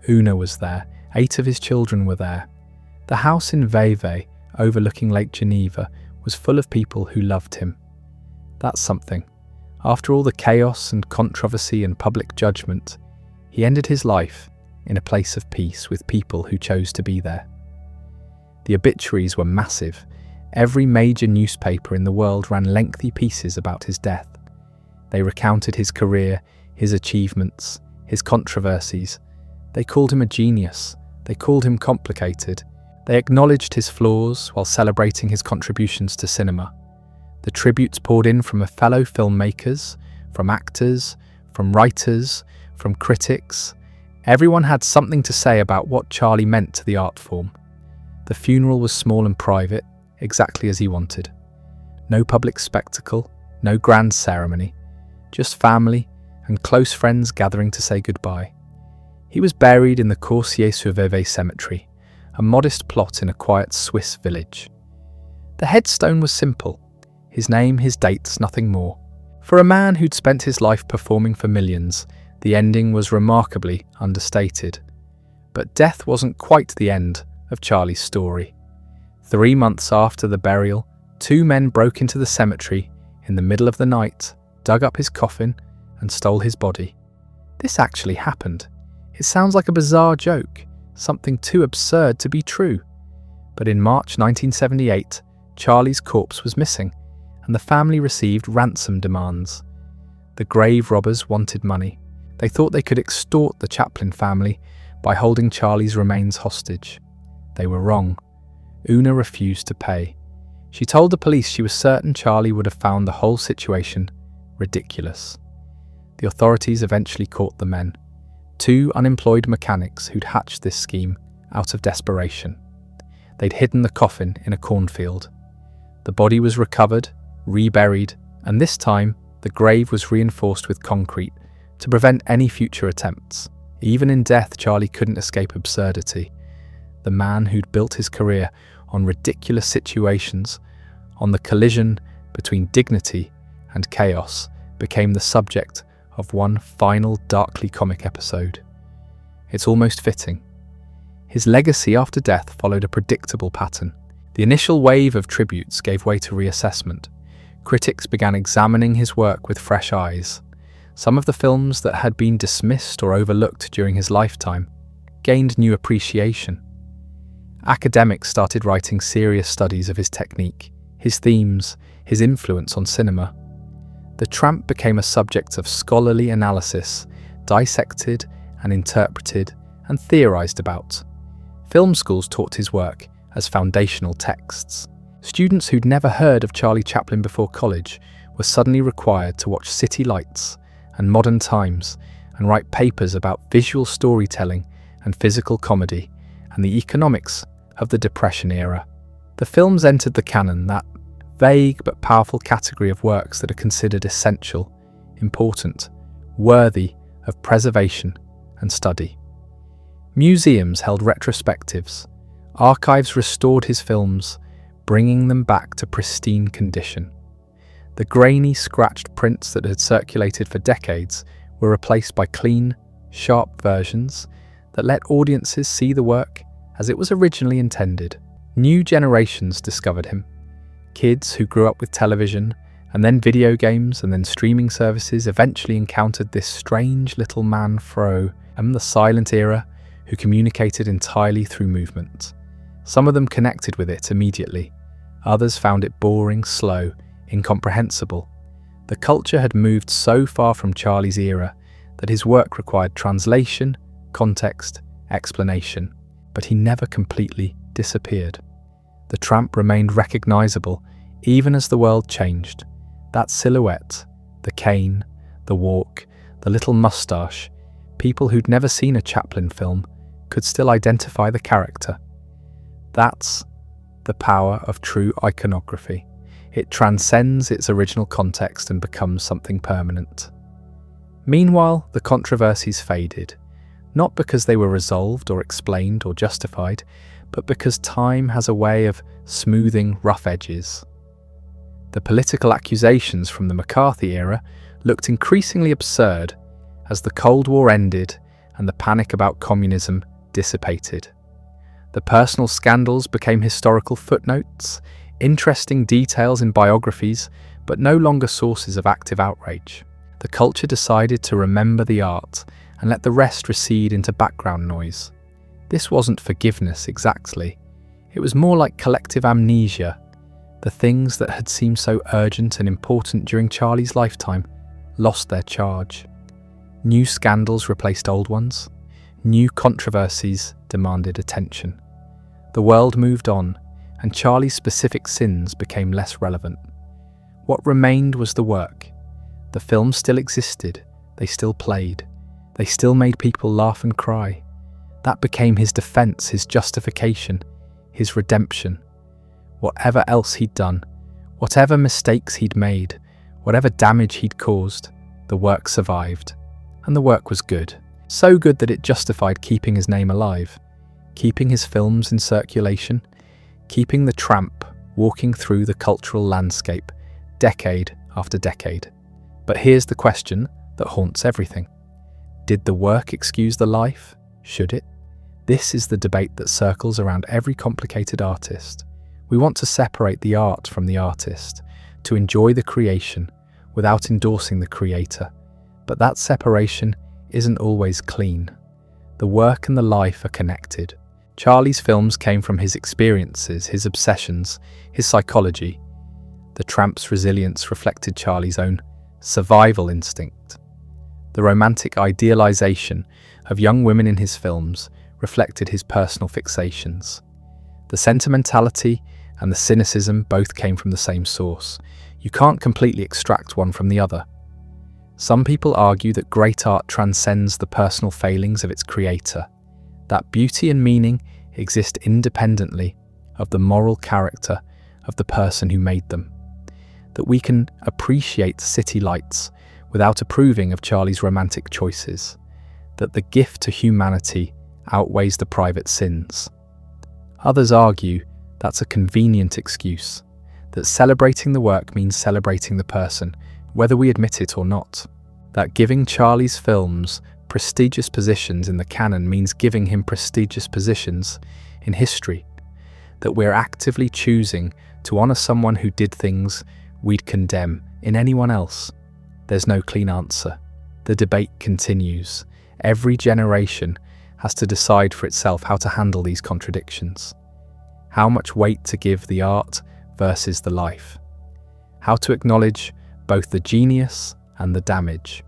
Una was there, 8 of his children were there. The house in Vevey, overlooking Lake Geneva, was full of people who loved him. That's something. After all the chaos and controversy and public judgment, he ended his life in a place of peace with people who chose to be there. The obituaries were massive. Every major newspaper in the world ran lengthy pieces about his death. They recounted his career, his achievements, his controversies. They called him a genius. They called him complicated. They acknowledged his flaws while celebrating his contributions to cinema. The tributes poured in from fellow filmmakers, from actors, from writers, from critics. Everyone had something to say about what Charlie meant to the art form. The funeral was small and private, exactly as he wanted. No public spectacle, no grand ceremony, just family and close friends gathering to say goodbye. He was buried in the Coursier-sur-Vevey cemetery, a modest plot in a quiet Swiss village. The headstone was simple. His name, his dates, nothing more. For a man who'd spent his life performing for millions, the ending was remarkably understated. But death wasn't quite the end of Charlie's story. 3 months after the burial, 2 men broke into the cemetery in the middle of the night, dug up his coffin, and stole his body. This actually happened. It sounds like a bizarre joke, something too absurd to be true. But in March 1978, Charlie's corpse was missing, and the family received ransom demands. The grave robbers wanted money. They thought they could extort the Chaplin family by holding Charlie's remains hostage. They were wrong. Una refused to pay. She told the police she was certain Charlie would have found the whole situation ridiculous. The authorities eventually caught the men, 2 unemployed mechanics who'd hatched this scheme out of desperation. They'd hidden the coffin in a cornfield. The body was recovered, reburied, and this time the grave was reinforced with concrete to prevent any future attempts. Even in death, Charlie couldn't escape absurdity. The man who'd built his career on ridiculous situations, on the collision between dignity and chaos, became the subject of one final darkly comic episode. It's almost fitting. His legacy after death followed a predictable pattern. The initial wave of tributes gave way to reassessment. Critics began examining his work with fresh eyes. Some of the films that had been dismissed or overlooked during his lifetime gained new appreciation. Academics started writing serious studies of his technique, his themes, his influence on cinema. The Tramp became a subject of scholarly analysis, dissected and interpreted and theorised about. Film schools taught his work as foundational texts. Students who'd never heard of Charlie Chaplin before college were suddenly required to watch City Lights and Modern Times and write papers about visual storytelling and physical comedy and the economics of the Depression era. The films entered the canon, that vague but powerful category of works that are considered essential, important, worthy of preservation and study. Museums held retrospectives. Archives restored his films, bringing them back to pristine condition. The grainy, scratched prints that had circulated for decades were replaced by clean, sharp versions that let audiences see the work as it was originally intended. New generations discovered him. Kids who grew up with television, and then video games, and then streaming services eventually encountered this strange little man from the silent era who communicated entirely through movement. Some of them connected with it immediately. Others found it boring, slow, incomprehensible. The culture had moved so far from Charlie's era that his work required translation, context, explanation, but he never completely disappeared. The Tramp remained recognizable even as the world changed. That silhouette, the cane, the walk, the little mustache, people who'd never seen a Chaplin film could still identify the character. That's the power of true iconography. It transcends its original context and becomes something permanent. Meanwhile, the controversies faded, not because they were resolved or explained or justified, but because time has a way of smoothing rough edges. The political accusations from the McCarthy era looked increasingly absurd as the Cold War ended and the panic about communism dissipated. The personal scandals became historical footnotes, interesting details in biographies, but no longer sources of active outrage. The culture decided to remember the art and let the rest recede into background noise. This wasn't forgiveness exactly. It was more like collective amnesia. The things that had seemed so urgent and important during Charlie's lifetime lost their charge. New scandals replaced old ones. New controversies demanded attention. The world moved on, and Charlie's specific sins became less relevant. What remained was the work. The films still existed, they still played, they still made people laugh and cry. That became his defense, his justification, his redemption. Whatever else he'd done, whatever mistakes he'd made, whatever damage he'd caused, the work survived. And the work was good. So good that it justified keeping his name alive, keeping his films in circulation, keeping the Tramp walking through the cultural landscape decade after decade. But here's the question that haunts everything. Did the work excuse the life? Should it? This is the debate that circles around every complicated artist. We want to separate the art from the artist, to enjoy the creation without endorsing the creator. But that separation isn't always clean. The work and the life are connected. Charlie's films came from his experiences, his obsessions, his psychology. The Tramp's resilience reflected Charlie's own survival instinct. The romantic idealization of young women in his films reflected his personal fixations. The sentimentality and the cynicism both came from the same source. You can't completely extract one from the other. Some people argue that great art transcends the personal failings of its creator, that beauty and meaning exist independently of the moral character of the person who made them, that we can appreciate City Lights without approving of Charlie's romantic choices, that the gift to humanity outweighs the private sins. Others argue that's a convenient excuse, that celebrating the work means celebrating the person, whether we admit it or not, that giving Charlie's films prestigious positions in the canon means giving him prestigious positions in history, that we're actively choosing to honour someone who did things we'd condemn in anyone else. There's no clean answer. The debate continues. Every generation has to decide for itself how to handle these contradictions. How much weight to give the art versus the life. How to acknowledge both the genius and the damage.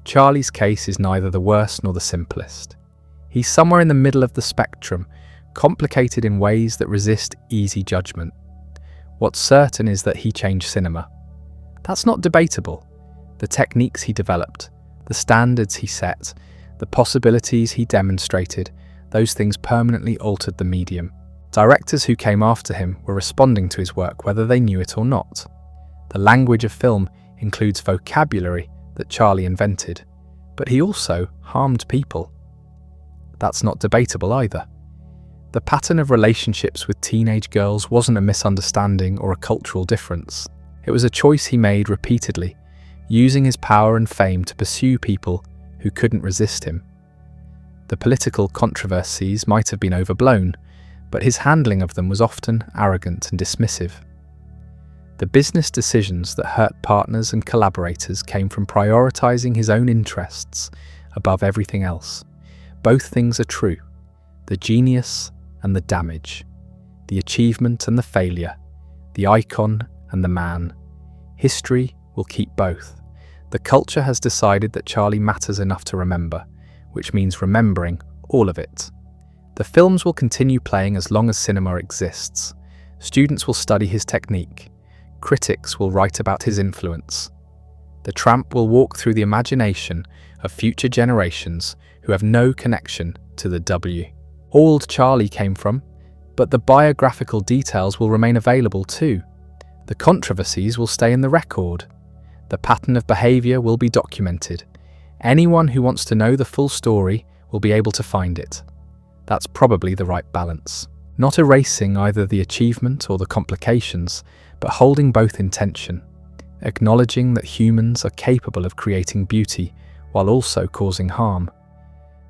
Charlie's case is neither the worst nor the simplest. He's somewhere in the middle of the spectrum, complicated in ways that resist easy judgment. What's certain is that he changed cinema. That's not debatable. The techniques he developed, the standards he set, the possibilities he demonstrated, those things permanently altered the medium. Directors who came after him were responding to his work whether they knew it or not. The language of film includes vocabulary that Charlie invented, but he also harmed people. That's not debatable either. The pattern of relationships with teenage girls wasn't a misunderstanding or a cultural difference. It was a choice he made repeatedly, using his power and fame to pursue people who couldn't resist him. The political controversies might have been overblown, but his handling of them was often arrogant and dismissive. The business decisions that hurt partners and collaborators came from prioritizing his own interests above everything else. Both things are true: the genius and the damage, the achievement and the failure, the icon and the man. History will keep both. The culture has decided that Charlie matters enough to remember, which means remembering all of it. The films will continue playing as long as cinema exists. Students will study his technique. Critics will write about his influence. The Tramp will walk through the imagination of future generations who have no connection to the W. Old Charlie came from, but the biographical details will remain available too. The controversies will stay in the record. The pattern of behaviour will be documented. Anyone who wants to know the full story will be able to find it. That's probably the right balance. Not erasing either the achievement or the complications, but holding both in tension. Acknowledging that humans are capable of creating beauty while also causing harm.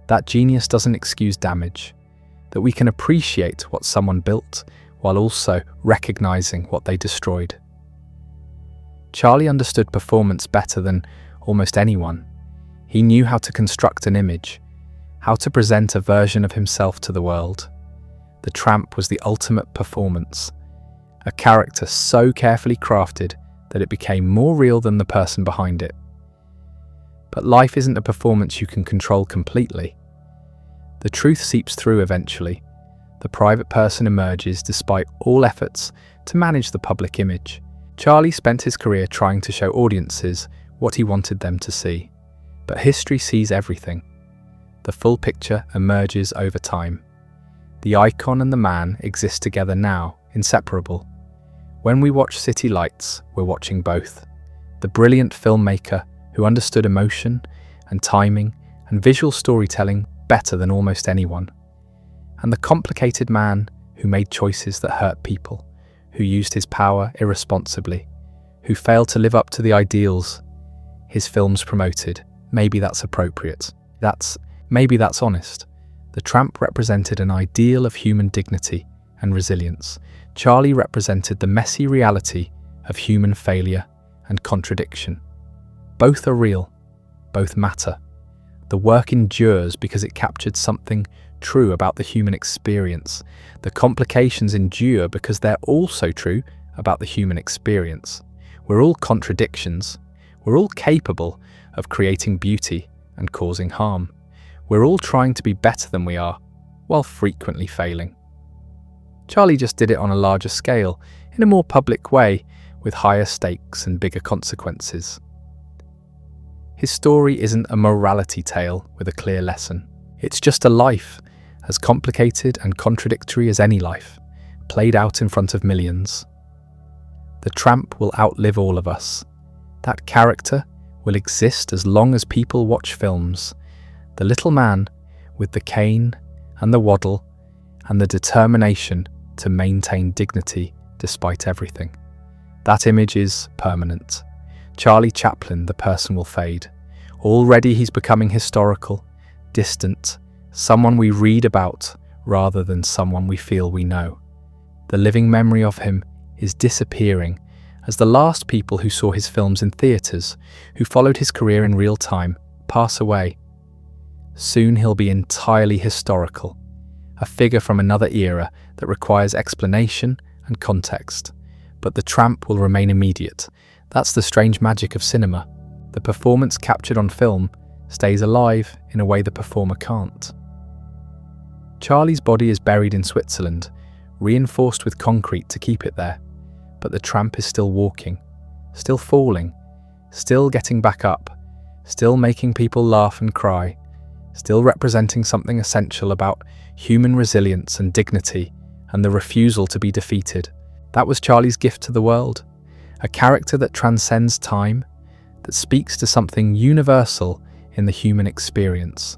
That genius doesn't excuse damage. That we can appreciate what someone built while also recognizing what they destroyed. Charlie understood performance better than almost anyone. He knew how to construct an image, how to present a version of himself to the world. The Tramp was the ultimate performance, a character so carefully crafted that it became more real than the person behind it. But life isn't a performance you can control completely. The truth seeps through eventually. The private person emerges despite all efforts to manage the public image. Charlie spent his career trying to show audiences what he wanted them to see. But history sees everything. The full picture emerges over time. The icon and the man exist together now, inseparable. When we watch City Lights, we're watching both. The brilliant filmmaker who understood emotion and timing and visual storytelling better than almost anyone. And the complicated man who made choices that hurt people, who used his power irresponsibly, who failed to live up to the ideals his films promoted. Maybe that's appropriate. Maybe that's honest. The Tramp represented an ideal of human dignity and resilience. Charlie represented the messy reality of human failure and contradiction. Both are real. Both matter. The work endures because it captured something true about the human experience. The complications endure because they're also true about the human experience. We're all contradictions. We're all capable of creating beauty and causing harm. We're all trying to be better than we are, while frequently failing. Charlie just did it on a larger scale, in a more public way, with higher stakes and bigger consequences. His story isn't a morality tale with a clear lesson. It's just a life, as complicated and contradictory as any life, played out in front of millions. The Tramp will outlive all of us. That character will exist as long as people watch films. The little man with the cane and the waddle and the determination to maintain dignity despite everything. That image is permanent. Charlie Chaplin, the person, will fade. Already he's becoming historical, distant, someone we read about rather than someone we feel we know. The living memory of him is disappearing as the last people who saw his films in theatres, who followed his career in real time, pass away. Soon he'll be entirely historical, a figure from another era that requires explanation and context. But the Tramp will remain immediate. That's the strange magic of cinema. The performance captured on film stays alive in a way the performer can't. Charlie's body is buried in Switzerland, reinforced with concrete to keep it there. But the tramp is still walking, still falling, still getting back up, still making people laugh and cry, still representing something essential about human resilience and dignity and the refusal to be defeated. That was Charlie's gift to the world, a character that transcends time, that speaks to something universal in the human experience.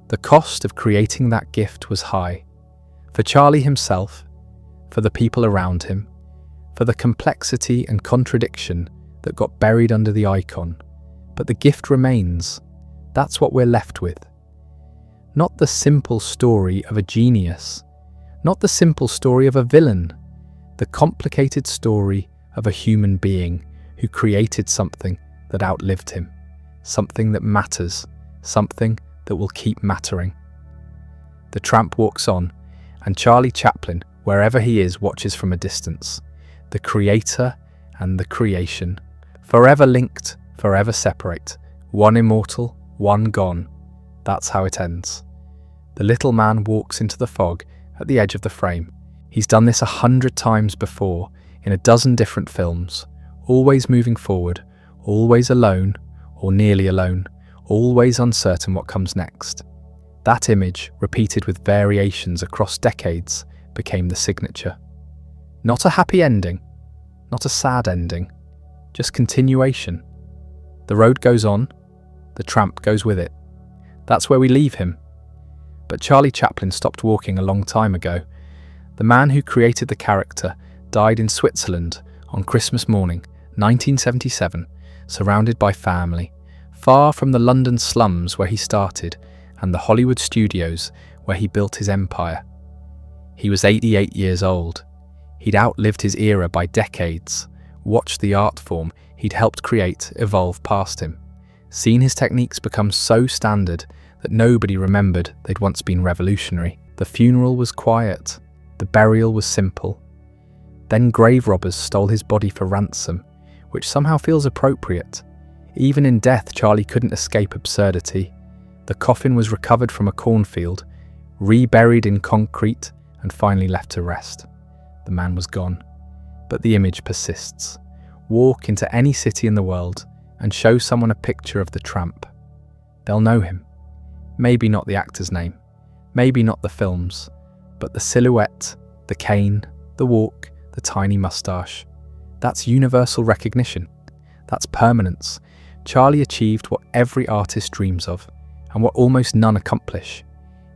The cost of creating that gift was high. For Charlie himself, for the people around him, for the complexity and contradiction that got buried under the icon. But the gift remains. That's what we're left with. Not the simple story of a genius, not the simple story of a villain, the complicated story of a human being who created something that outlived him, something that matters, something that will keep mattering. The tramp walks on, and Charlie Chaplin, wherever he is, watches from a distance. The creator and the creation, forever linked, forever separate, one immortal, one gone. That's how it ends. The little man walks into the fog at the edge of the frame. He's done this 100 times before, in a dozen different films, always moving forward, always alone, or nearly alone, always uncertain what comes next. That image, repeated with variations across decades, became the signature. Not a happy ending, not a sad ending, just continuation. The road goes on, the tramp goes with it. That's where we leave him. But Charlie Chaplin stopped walking a long time ago. The man who created the character died in Switzerland on Christmas morning, 1977, surrounded by family, far from the London slums where he started and the Hollywood studios where he built his empire. He was 88 years old. He'd outlived his era by decades, watched the art form he'd helped create evolve past him, seen his techniques become so standard that nobody remembered they'd once been revolutionary. The funeral was quiet, the burial was simple. Then grave robbers stole his body for ransom, which somehow feels appropriate. Even in death, Charlie couldn't escape absurdity. The coffin was recovered from a cornfield, reburied in concrete, and finally left to rest. The man was gone, but the image persists. Walk into any city in the world and show someone a picture of the tramp. They'll know him. Maybe not the actor's name, maybe not the films, but the silhouette, the cane, the walk, the tiny moustache. That's universal recognition. That's permanence. Charlie achieved what every artist dreams of, and what almost none accomplish.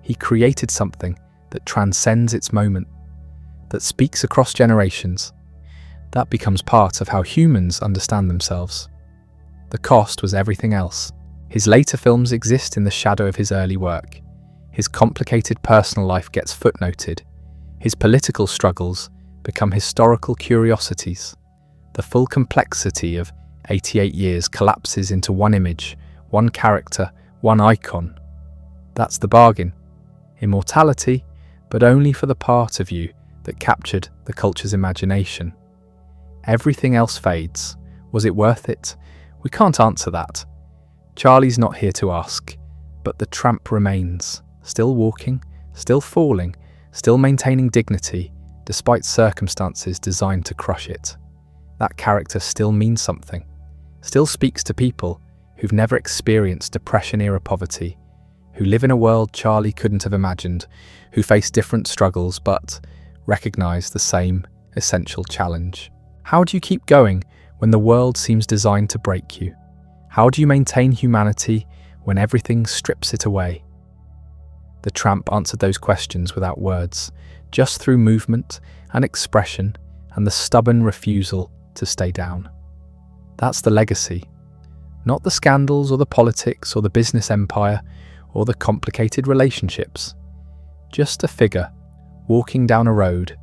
He created something that transcends its moment, that speaks across generations. That becomes part of how humans understand themselves. The cost was everything else. His later films exist in the shadow of his early work. His complicated personal life gets footnoted. His political struggles become historical curiosities. The full complexity of 88 years collapses into one image, one character, one icon. That's the bargain. Immortality, but only for the part of you that captured the culture's imagination. Everything else fades. Was it worth it? We can't answer that. Charlie's not here to ask, but the tramp remains, still walking, still falling, still maintaining dignity, despite circumstances designed to crush it. That character still means something, still speaks to people who've never experienced Depression-era poverty, who live in a world Charlie couldn't have imagined, who face different struggles but recognize the same essential challenge. How do you keep going when the world seems designed to break you? How do you maintain humanity when everything strips it away? The tramp answered those questions without words, just through movement and expression and the stubborn refusal to stay down. That's the legacy. Not the scandals or the politics or the business empire or the complicated relationships. Just a figure walking down a road,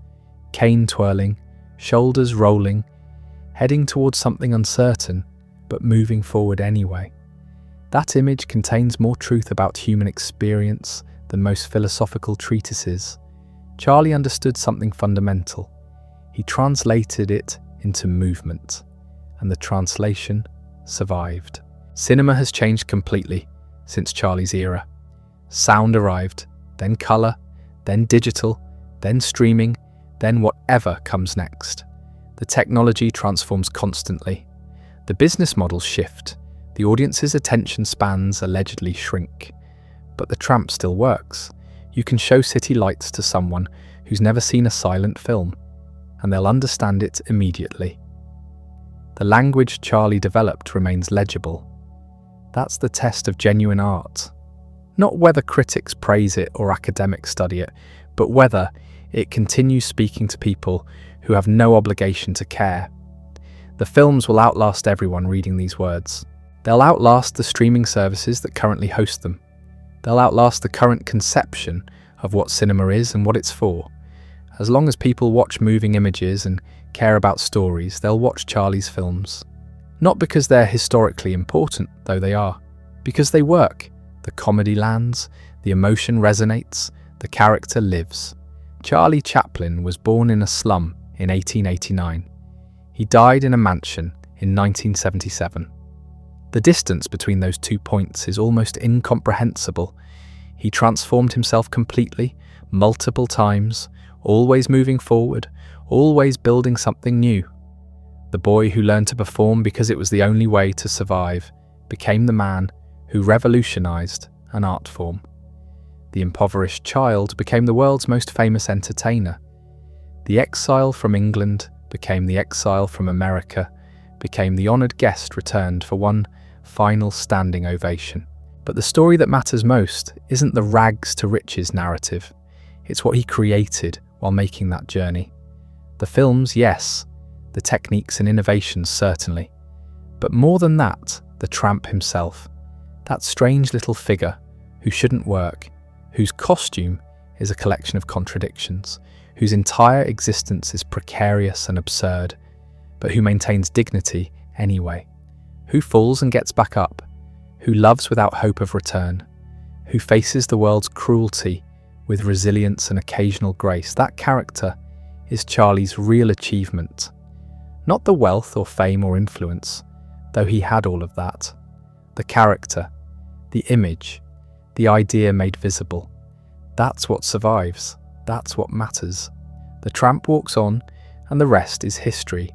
cane twirling, shoulders rolling, heading towards something uncertain, but moving forward anyway. That image contains more truth about human experience than most philosophical treatises. Charlie understood something fundamental. He translated it into movement, and the translation survived. Cinema has changed completely since Charlie's era. Sound arrived, then colour, then digital, then streaming, then whatever comes next. The technology transforms constantly. The business models shift. The audience's attention spans allegedly shrink. But the Tramp still works. You can show city lights to someone who's never seen a silent film, and they'll understand it immediately. The language Charlie developed remains legible. That's the test of genuine art. Not whether critics praise it or academics study it, but whether it continues speaking to people who have no obligation to care. The films will outlast everyone reading these words. They'll outlast the streaming services that currently host them. They'll outlast the current conception of what cinema is and what it's for. As long as people watch moving images and care about stories, they'll watch Charlie's films. Not because they're historically important, though they are. Because they work. The comedy lands, the emotion resonates, the character lives. Charlie Chaplin was born in a slum in 1889. He died in a mansion in 1977. The distance between those 2 points is almost incomprehensible. He transformed himself completely, multiple times, always moving forward, always building something new. The boy who learned to perform because it was the only way to survive became the man who revolutionized an art form. The impoverished child became the world's most famous entertainer. The exile from England became the exile from America, became the honored guest returned for one final standing ovation. But the story that matters most isn't the rags to riches narrative. It's what he created while making that journey. The films, yes. The techniques and innovations, certainly. But more than that, the Tramp himself. That strange little figure who shouldn't work, whose costume is a collection of contradictions, whose entire existence is precarious and absurd, but who maintains dignity anyway, who falls and gets back up, who loves without hope of return, who faces the world's cruelty with resilience and occasional grace. That character is Charlie's real achievement. Not the wealth or fame or influence, though he had all of that. The character, the image, the idea made visible. That's what survives. That's what matters. The Tramp walks on, and the rest is history.